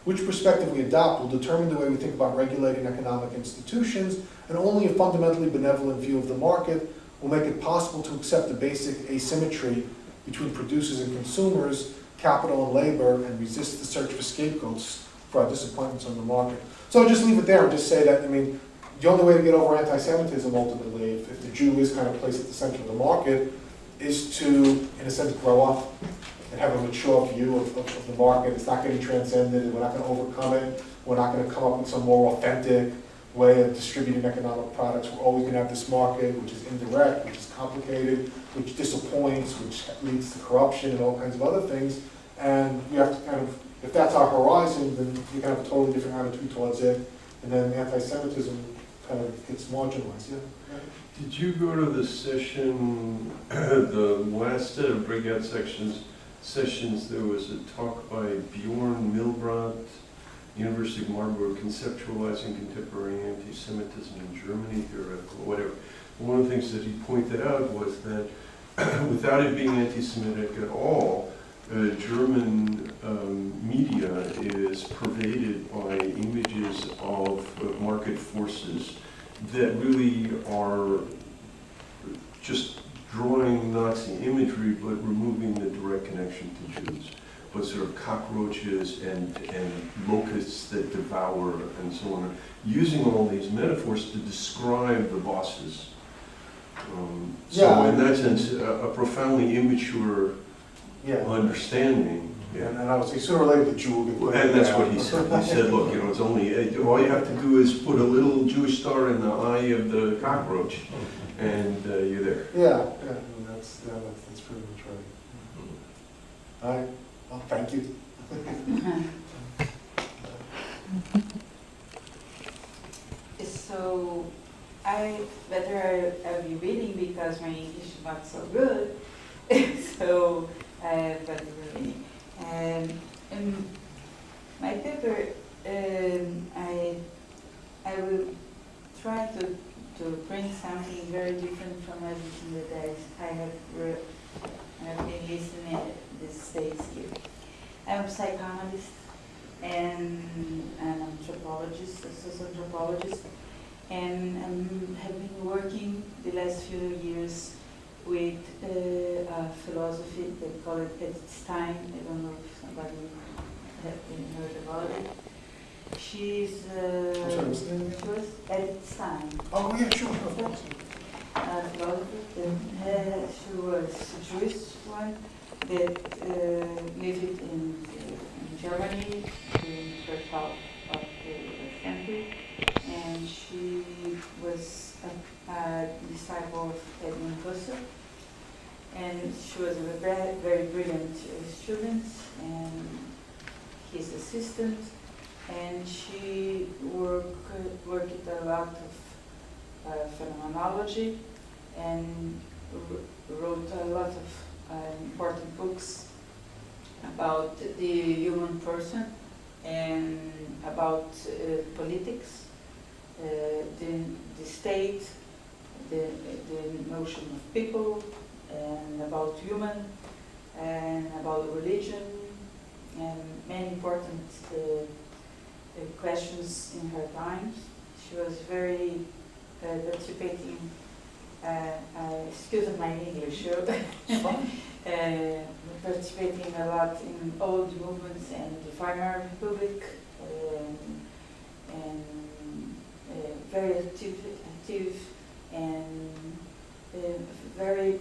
Which perspective we adopt will determine the way we think about regulating economic institutions, and only a fundamentally benevolent view of the market will make it possible to accept the basic asymmetry between producers and consumers, capital and labor, and resist the search for scapegoats for our disappointments on the market. So I'll just leave it there and just say that, the only way to get over anti-Semitism ultimately, if the Jew is kind of placed at the center of the market, is to, in a sense, grow up and have a mature view of the market. It's not getting transcended, we're not going to overcome it, we're not going to come up with some more authentic way of distributing economic products. We're always going to have this market, which is indirect, which is complicated, which disappoints, which leads to corruption and all kinds of other things. And we have to kind of, if that's our horizon, then you can have a totally different attitude towards it. And then anti-Semitism kind of gets marginalized. Yeah. Did you go to the session, the last set of breakout sessions, there was a talk by Bjorn Milbrandt, University of Marburg, Conceptualizing Contemporary Anti-Semitism in Germany, theoretical, whatever. One of the things that he pointed out was that without it being anti-Semitic at all, German media is pervaded by images of market forces that really are just drawing Nazi imagery but removing the direct connection to Jews. But sort of cockroaches and locusts that devour and so on, using all these metaphors to describe the bosses. So in that sense, a profoundly immature understanding. Yeah. And I would say sooner or later the Jew will be put in. And that's what he said. He said, look, it's only, all you have to do is put a little Jewish star in the eye of the cockroach, and you're there. Yeah, that's pretty much right. All right. Well, thank you. So I'll be reading because my English is not so good. So but we're reading. My paper, I will try to bring something very different from everything that I have been listening these days here. I'm a psychoanalyst and an anthropologist, a social anthropologist, and I have been working the last few years with a philosophy, they call it Epstein. I don't know if somebody has heard about it. She's she was Epstein. Oh yeah, sure. Philosopher. She was a Jewish one that lived in Germany in the first half of the century, and she was a disciple of Edmund Husserl, and she was a very brilliant student and his assistant, and she worked a lot of phenomenology and wrote a lot of important books about the human person and about politics, the state, the notion of people, and about human, and about religion, and many important questions in her times. She was very participating, excuse my English, participating a lot in old movements and the Weimar Republic, and very active and very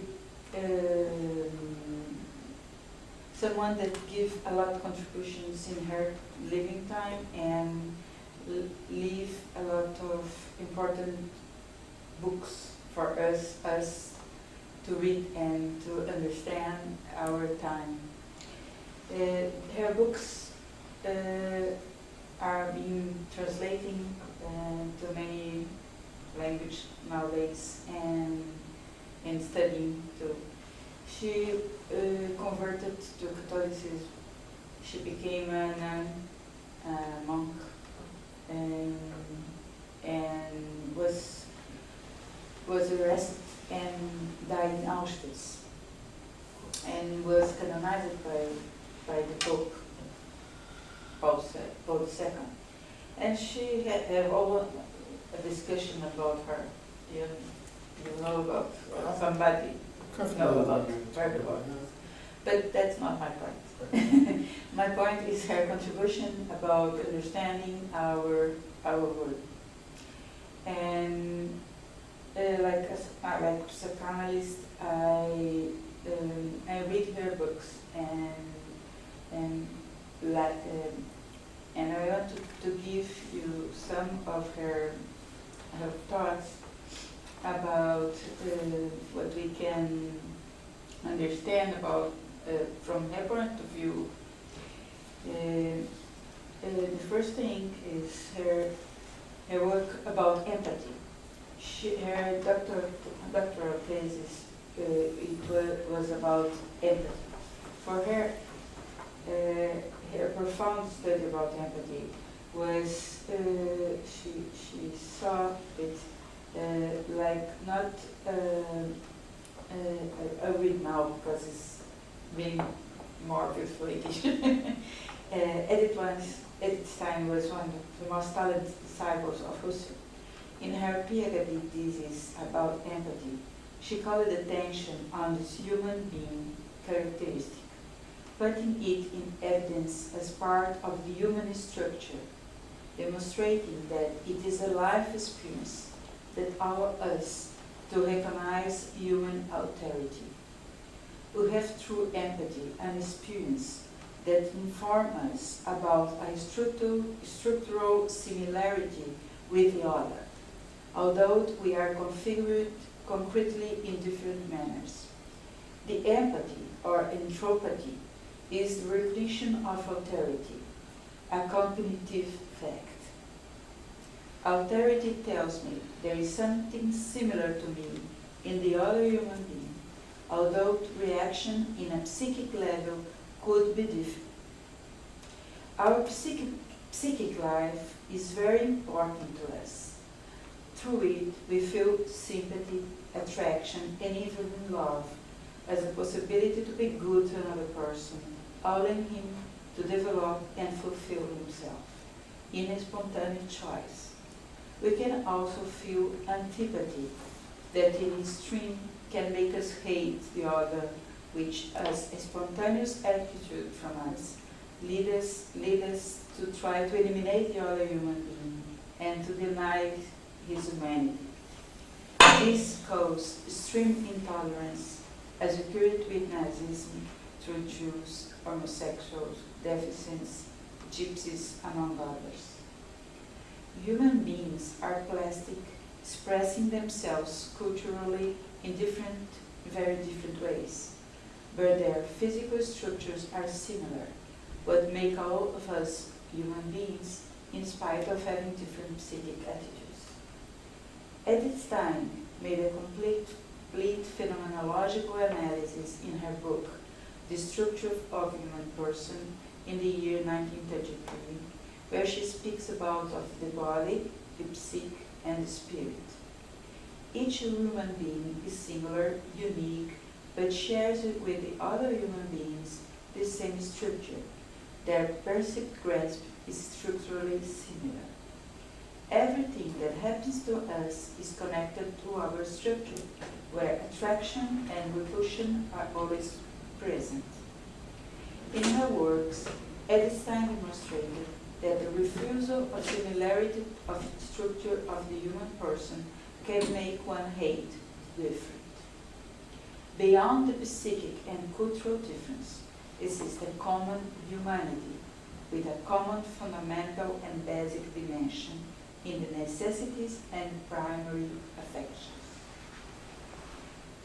someone that gave a lot of contributions in her living time and leave a lot of important books for us to read and to understand our time. Her books are being translating to many languages nowadays and studying too. She converted to Catholicism. She became a nun, a monk, and was arrested and died in Auschwitz, and was canonized by the Pope, Paul II. And she had all a discussion about her. You know about somebody. Know about her. But that's not my point. My point is her contribution about understanding our world. And like a psychoanalyst, I read her books and I want to give you some of her thoughts about what we can understand about from her point of view. The first thing is her work about empathy. Her doctoral thesis was about empathy. For her, her profound study about empathy was she saw it like not I read now because it's being more beautifully Edith Stein was one of the most talented disciples of Husserl. In her PhD thesis about empathy, she called attention on this human being characteristic, putting it in evidence as part of the human structure, demonstrating that it is a life experience that allows us to recognize human alterity. We have through empathy an experience that informs us about a structural similarity with the other, although we are configured concretely in different manners. The empathy or anthropathy is the recognition of alterity, a cognitive fact. Alterity tells me there is something similar to me in the other human being, although reaction in a psychic level could be different. Our psychic life is very important to us. Through it, we feel sympathy, attraction, and even love as a possibility to be good to another person, allowing him to develop and fulfill himself in a spontaneous choice. We can also feel antipathy that in extreme can make us hate the other, which as a spontaneous attitude from us lead us to try to eliminate the other human being and to deny his humanity. This caused extreme intolerance as occurred with Nazism through Jews, homosexuals, deficients, gypsies, among others. Human beings are plastic, expressing themselves culturally in very different ways, but their physical structures are similar, what make all of us human beings in spite of having different psychic attitudes. Edith Stein made a complete phenomenological analysis in her book, The Structure of Human Person, in the year 1933, where she speaks about of the body, the psyche, and the spirit. Each human being is singular, unique, but shares with the other human beings the same structure. Their perceived grasp is structurally similar. Everything that happens to us is connected to our structure, where attraction and repulsion are always present. In her works, Edstein demonstrated that the refusal of similarity of the structure of the human person can make one hate different. Beyond the psychic and cultural difference, exists a common humanity with a common fundamental and basic dimension in the necessities and primary affections.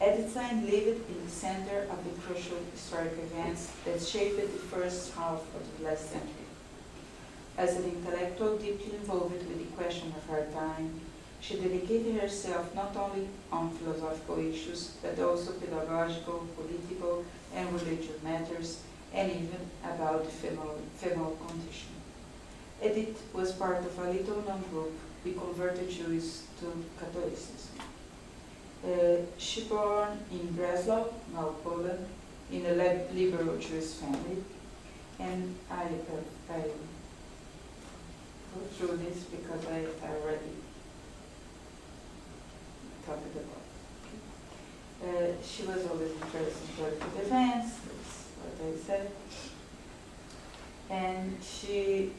Edstein lived in the center of the crucial historic events that shaped the first half of the last century. As an intellectual deeply involved with the question of her time, she dedicated herself not only on philosophical issues, but also pedagogical, political, and religious matters, and even about the female condition. Edith was part of a little-known group who converted Jews to Catholicism. She born in Breslau, now Poland, in a liberal Jewish family, and I go through this because I already talked about. She was always interested in political events, that's what I said, and she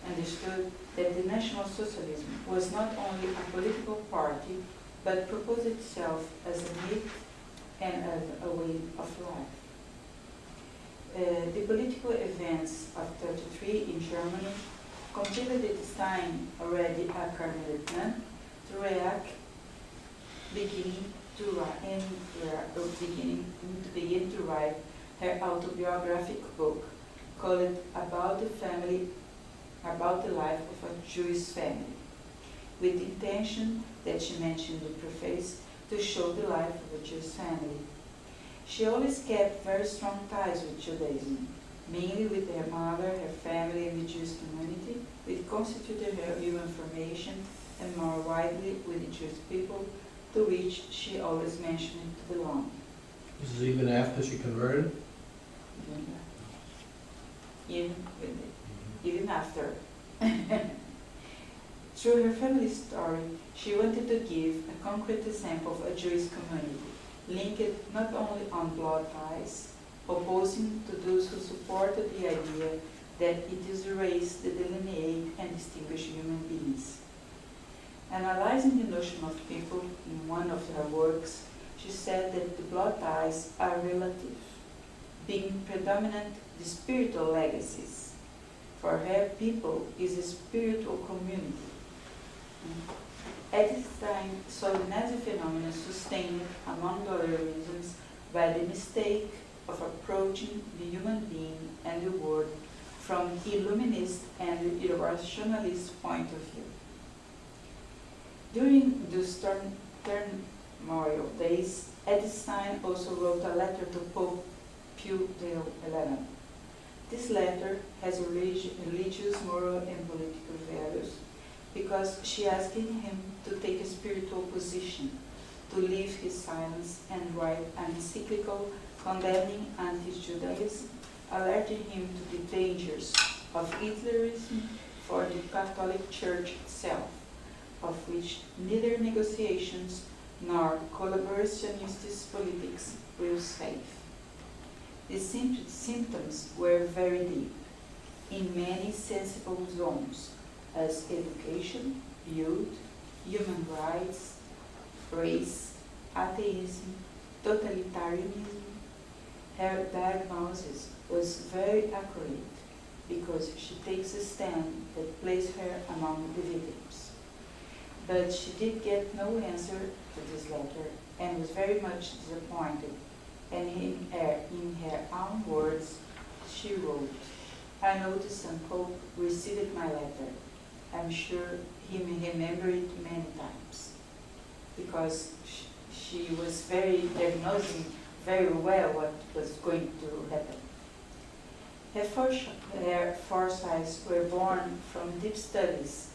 understood that the National Socialism was not only a political party, but proposed itself as a myth and as a way of life. The political events of 1933 in Germany compelled Edstein, already a Carmelite nun, to react, begin to write her autobiographic book called About the Life of a Jewish Family, with the intention that she mentioned in the preface to show the life of a Jewish family. She always kept very strong ties with Judaism, mainly with her mother, her family, and the Jewish community, which constituted her human formation, and more widely with the Jewish people, to which she always mentioned to belong. This is even after she converted? Even after. Through her family story, she wanted to give a concrete example of a Jewish community, linked not only on blood ties, opposing to those who supported the idea that it is a race that delineate and distinguish human beings. Analyzing the notion of people in one of her works, she said that the blood ties are relative, being predominant the spiritual legacies. For her, people is a spiritual community. Edstein saw the Nazi phenomenon sustained, among other reasons, by the mistake of approaching the human being and the world from illuminist and irrationalist point of view. During those turmoil days, Edstein also wrote a letter to Pope Pio XI. This letter has religious, moral, and political values because she asked him to take a spiritual position, to leave his silence and write an encyclical condemning anti-Judaism, alerting him to the dangers of Hitlerism for the Catholic Church itself, of which neither negotiations nor collaborationist politics will save. The symptoms were very deep, in many sensible zones, as education, youth, human rights, race, atheism, totalitarianism. Her diagnosis was very accurate because she takes a stand that places her among the victims. But she did get no answer to this letter and was very much disappointed. And in her own words, she wrote, "I noticed some Pope received my letter. I'm sure he may remember it many times," because she was diagnosing very well what was going to happen. Her foresights were born from deep studies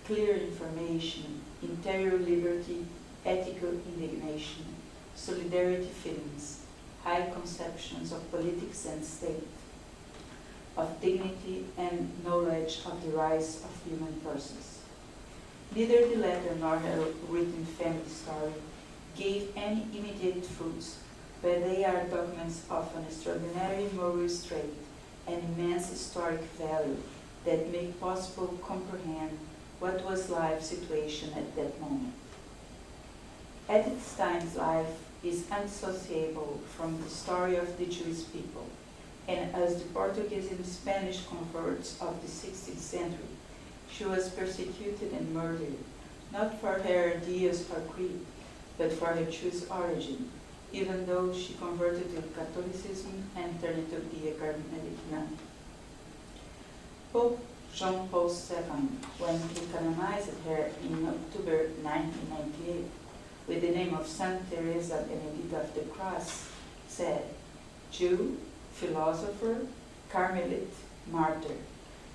clear information, interior liberty, ethical indignation, solidarity feelings, high conceptions of politics and state, of dignity and knowledge of the rise of human persons. Neither the letter nor her written family story gave any immediate fruits, but they are documents of an extraordinary moral strength and immense historic value that make possible comprehend what was life's situation at that moment. Edith Stein's life is undissociable from the story of the Jewish people, and as the Portuguese and Spanish converts of the 16th century, she was persecuted and murdered, not for her ideas or creed, but for her Jewish origin, even though she converted to Catholicism and turned to be a Carmelite nun. Pope John Paul II, when he canonized her in October 1998 with the name of Saint Teresa Benedicta of the Cross, said, Jew, philosopher, Carmelite, martyr.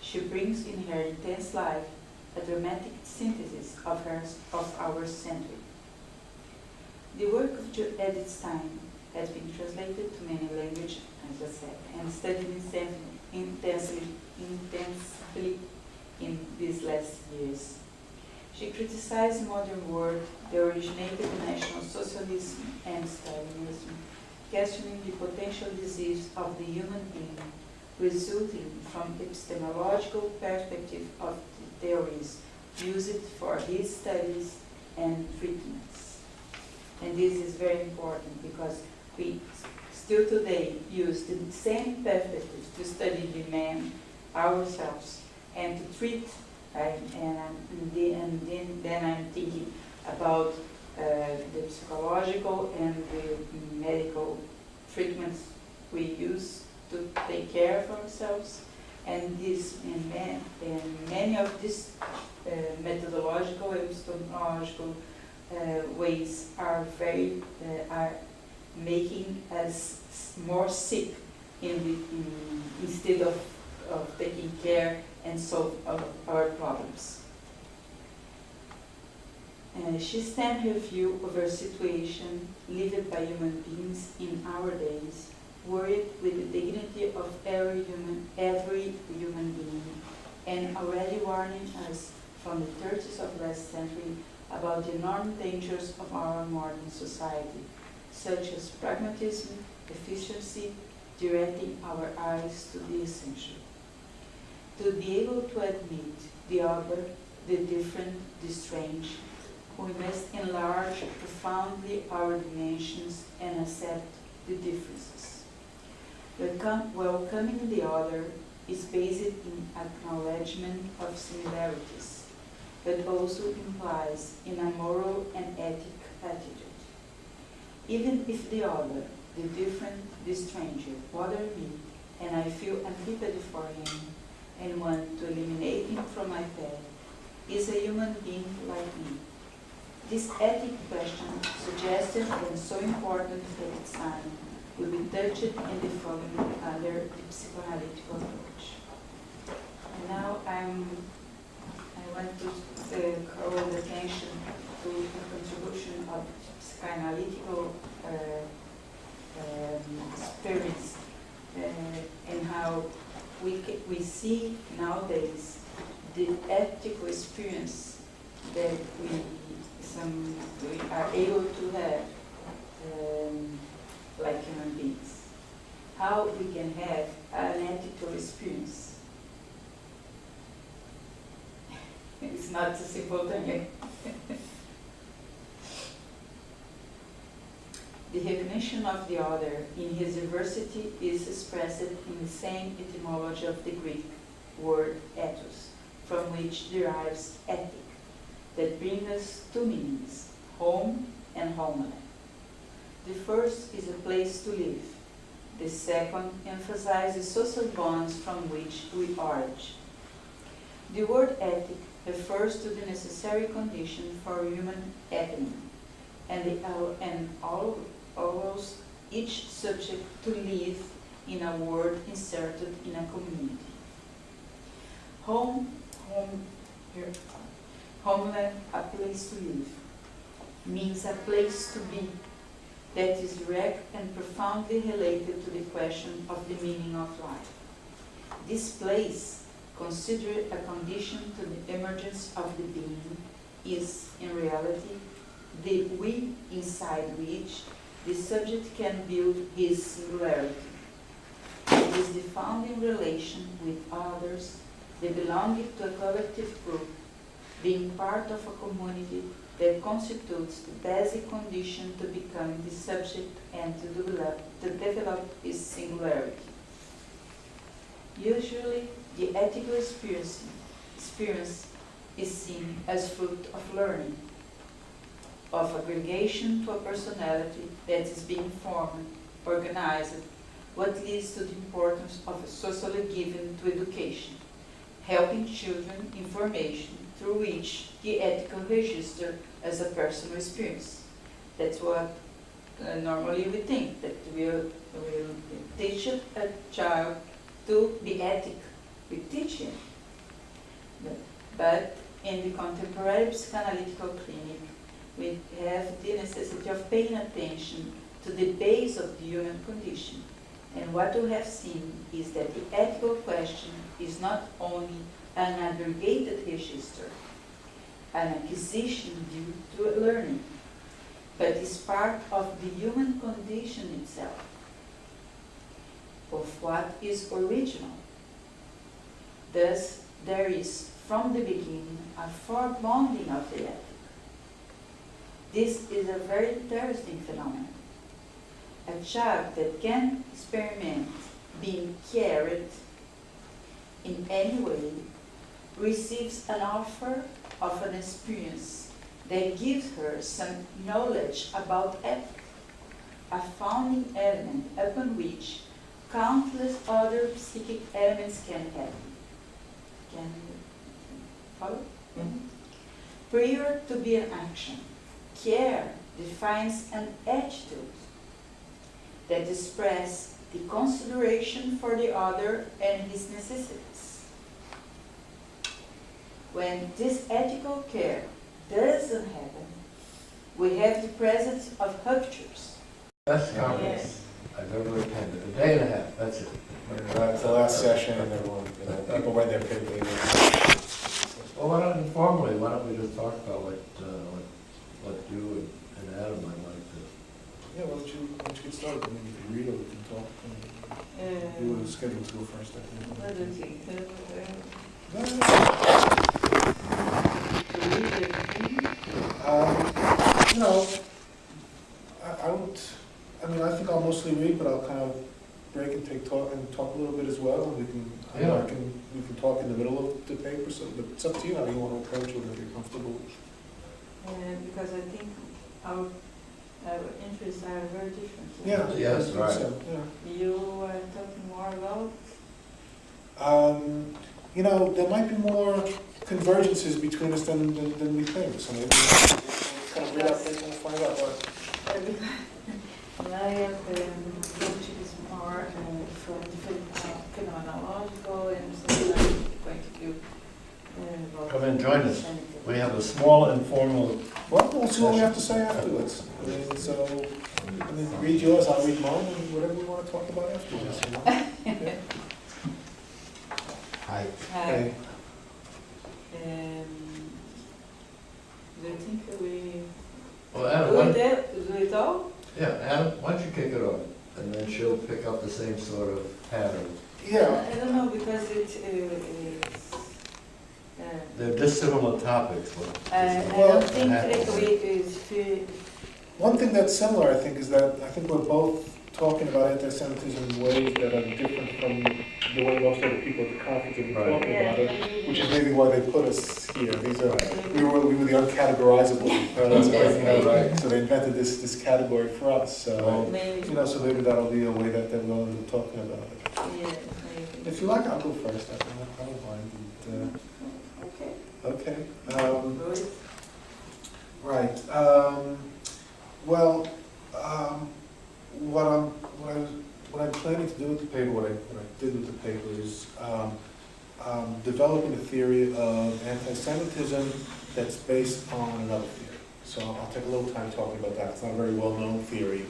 She brings in her intense life a dramatic synthesis of our century. The work of Edith Stein has been translated to many languages, as I said, and studied intensely in these last years. She criticized the modern world that originated in National Socialism and Stalinism, questioning the potential disease of the human being resulting from epistemological perspective of the theories used for his studies and treatments. And this is very important because we still today use the same perspectives to study the man, ourselves, and to treat, and then I'm thinking about the psychological and the medical treatments we use to take care of ourselves, and many of these methodological and epistemological ways are making us more sick instead of taking care and solve our problems. She stands her view of her situation lived by human beings in our days, worried with the dignity of every human being, and already warning us from the 30s of last century about the enormous dangers of our modern society, such as pragmatism, efficiency, directing our eyes to the essential. To be able to admit the other, the different, the strange, we must enlarge profoundly our dimensions and accept the differences. Welcoming the other is based in acknowledgement of similarities, but also implies in a moral and ethic attitude. Even if the other, the different, the stranger, bother me, and I feel antipathy for him, and want to eliminate him from my path, is a human being like me. This ethic question, suggested and so important at its time, will be touched in the following under the psychoanalytical approach. And now I want to call attention to the contribution of psychoanalytical experience and how we see nowadays the ethical experience that we are able to have like human beings. How we can have an ethical experience. It's not a simple thing. The recognition of the other in his diversity is expressed in the same etymology of the Greek word ethos, from which derives ethic, that brings us two meanings, home and homeland. The first is a place to live. The second emphasizes social bonds from which we origin. The word ethic refers to the necessary condition for human happening, and allows each subject to live in a world inserted in a community. Home homeland, a place to live, means a place to be that is direct and profoundly related to the question of the meaning of life. This place, considered a condition to the emergence of the being, is, in reality, the we inside which the subject can build his singularity. It is the founding relation with others, the belonging to a collective group, being part of a community that constitutes the basic condition to become the subject and to develop his singularity. Usually, the ethical experience is seen as fruit of learning, of aggregation to a personality that is being formed, organized, what leads to the importance of a socially given to education, helping children information through which the ethical register as a personal experience. That's what normally we think, that we'll teach a child to be ethical. We teach him. But in the contemporary psychoanalytical clinic, we have the necessity of paying attention to the base of the human condition. And what we have seen is that the ethical question is not only an aggregated register, an acquisition due to learning, but is part of the human condition itself, of what is original. Thus, there is, from the beginning, a foreboding of the ethic. This is a very interesting phenomenon. A child that can experiment being carried in any way receives an offer of an experience that gives her some knowledge about ethics, a founding element upon which countless other psychic elements can happen. Can you follow? Mm-hmm. Prior to be an action, care defines an attitude that expresses the consideration for the other and his necessities. When this ethical care doesn't happen, we have the presence of ruptures. Best conference I've ever attended, a day and a half, that's it. That's the last session, and everyone, people read their paper. Well, why don't, informally, why don't we just talk about what you and Adam might like to. Yeah, why don't you get started? I mean, you can read or we can talk. You were scheduled to go first, I think. What do you think? You know, I won't. I mean, I think I'll mostly read, but I'll kind of break and talk a little bit as well, and we can. Yeah. We can talk in the middle of the paper. So, but it's up to you how you want to approach it, whether you're comfortable. Because I think our interests are very different. Yeah. Yes, right. So, yeah. You are talking more about. You know, there might be more convergences between us than we think. So maybe we'll kind of read out things and find out what. I have is more from different phenomenological and systematic point of view. Come and join us. We have a small informal. Well, we'll see what we have to say afterwards. I mean, so, read yours, I'll read mine, and whatever we want to talk about afterwards. You know? Yeah. Hi. Okay. Do you think we Well, Adam, do it all? yeah, Adam, why don't you kick it off, and then she'll pick up the same sort of pattern. Yeah. I don't know, because it's They're dissimilar topics, but. I Well, don't think that we One thing that's similar, I think, is that I think we're both talking about anti-Semitism in ways that are different from the way most other people at the conference have been talking about it, which is maybe why they put us here. These are we were the uncategorizable. Right. So they invented this category for us. So maybe. you know, so maybe that'll be a way that we'll end up talking about it. Yeah, maybe. If you like, I'll go first. I don't mind. Okay. Okay. Right. Well, what I'm planning to do with the paper, what I did with the paper is developing a theory of anti-Semitism that's based on another theory. So I'll take a little time talking about that. It's not a very well-known theory,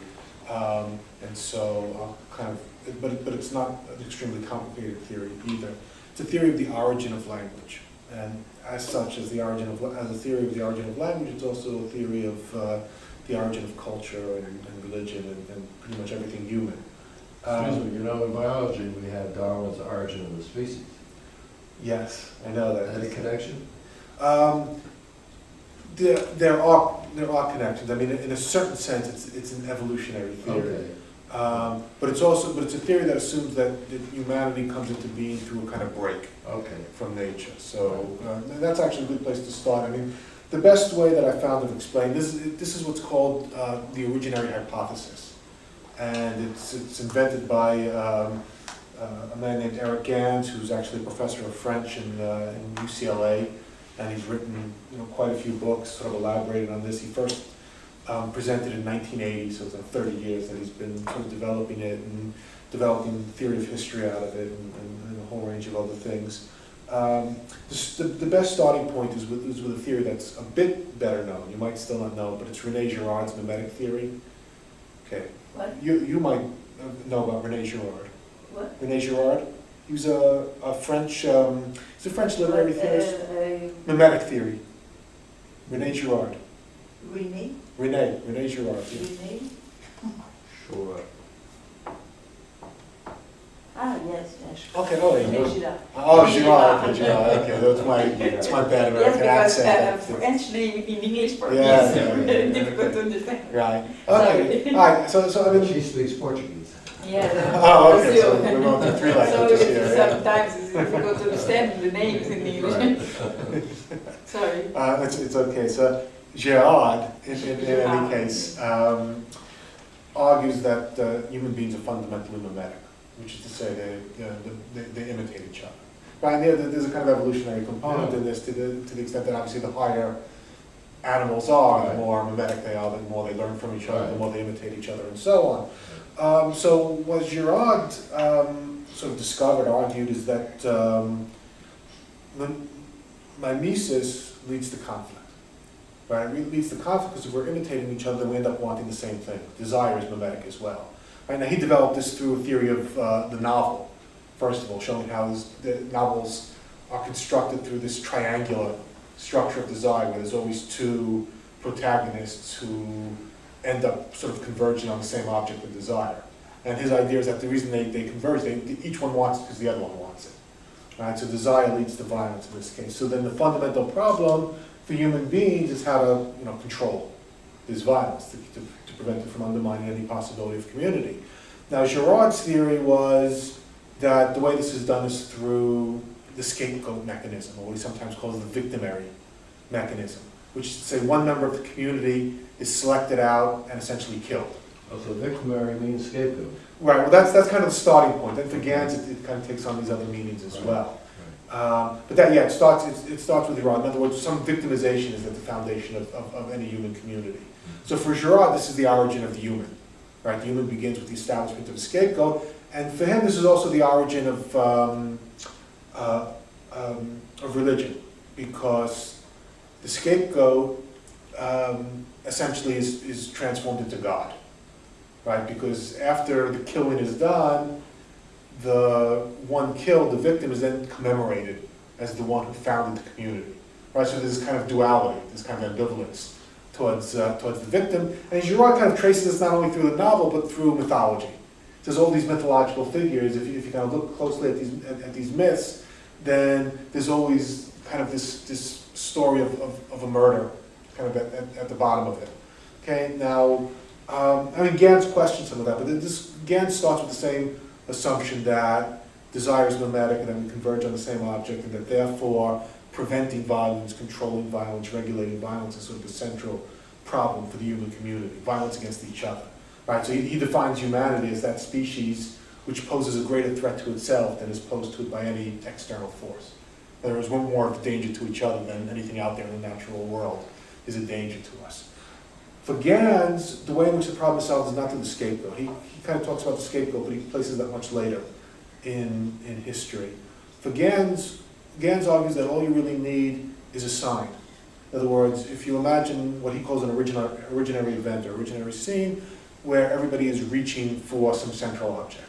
and so I'll kind of, but it's not an extremely complicated theory either. It's a theory of the origin of language, and as such, as a theory of the origin of language, it's also a theory of the origin of culture and religion and pretty much everything human. Excuse me, you know, in biology, we have Darwin's Origin of the Species. Yes, I know that. Any connection? There are connections. I mean, in a certain sense, it's an evolutionary theory. Okay. But it's a theory that assumes that humanity comes into being through a kind of break from nature. So that's actually a good place to start. I mean, the best way that I found of explaining this is what's called the originary hypothesis, and it's invented by a man named Eric Gans, who's actually a professor of French in UCLA, and he's written quite a few books, sort of elaborated on this. He first presented in 1980, so it's like 30 years that he's been sort of developing it and developing theory of history out of it and a whole range of other things. The best starting point is with a theory that's a bit better known. You might still not know, but it's René Girard's mimetic theory. Okay. What? You might know about René Girard. What? René Girard. He was a French. He's a French literary theorist. Mimetic theory. René Girard. René Girard. Yeah. René? Sure. Ah, yes. Okay, oh, you know. René Girard. Oh, Girard, okay, Girard, okay, that's my bad American Yes, accent. because French name in English for me Yeah, is yeah, very yeah. difficult to understand. Right, okay, all right, so I mean. She speaks Portuguese. Yeah. Oh, okay, so we're going through three So languages here, yeah. sometimes it's difficult to understand the names in English. Sorry. It's okay, so Girard, in any case, argues that human beings are fundamentally mimetic, which is to say they imitate each other. Right, and there's a kind of evolutionary component in this to the extent that obviously the higher animals are, the more mimetic they are, the more they learn from each other, the more they imitate each other, and so on. So what Girard sort of discovered, argued, is that mimesis leads to conflict. Right? It leads to conflict because if we're imitating each other, we end up wanting the same thing. Desire is mimetic as well. Right? Now he developed this through a theory of the novel, first of all, showing how the novels are constructed through this triangular structure of desire, where there's always two protagonists who end up sort of converging on the same object of desire. And his idea is that the reason they converge, each one wants it because the other one wants it. Right? So desire leads to violence in this case. So then the fundamental problem for human beings is how to control this violence, to prevent it from undermining any possibility of community. Now Girard's theory was that the way this is done is through the scapegoat mechanism, or what he sometimes calls the victimary mechanism, which is to say one member of the community is selected out and essentially killed. Oh, so victimary means scapegoat. Right, well that's kind of the starting point. Then for Gans it kind of takes on these other meanings as well. But that, yeah, it starts with Girard. In other words, some victimization is at the foundation of any human community. So for Girard, this is the origin of the human. Right, the human begins with the establishment of a scapegoat, and for him, this is also the origin of religion, because the scapegoat essentially is transformed into God. Right, because after the killing is done, the one killed, the victim, is then commemorated as the one who founded the community. Right, so there's this kind of duality, this kind of ambivalence towards the victim. And Girard kind of traces this not only through the novel, but through mythology. There's all these mythological figures. If you kind of look closely at these myths, then there's always kind of this story of a murder kind of at the bottom of it. Okay, now, I mean, Gans questions some of that, but Gans starts with the same assumption that desire is mimetic and that we converge on the same object, and that therefore preventing violence, controlling violence, regulating violence is sort of the central problem for the human community, violence against each other. Right? So he defines humanity as that species which poses a greater threat to itself than is posed to it by any external force. In other words, we're more of a danger to each other than anything out there in the natural world is a danger to us. For Gans, the way in which the problem is solved is not through the scapegoat. He kind of talks about the scapegoat, but he places that much later in history. For Gans argues that all you really need is a sign. In other words, if you imagine what he calls an originary event or originary scene, where everybody is reaching for some central object.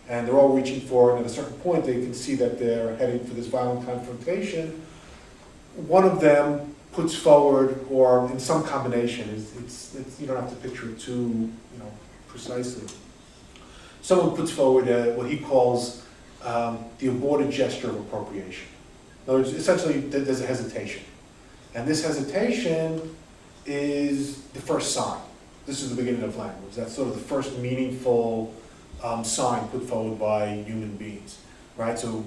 And they're all reaching for it, and at a certain point they can see that they're heading for this violent confrontation. One of them puts forward, or in some combination, you don't have to picture it too precisely. Someone puts forward what he calls the aborted gesture of appropriation. In other words, essentially there's a hesitation. And this hesitation is the first sign. This is the beginning of language. That's sort of the first meaningful sign put forward by human beings, right? So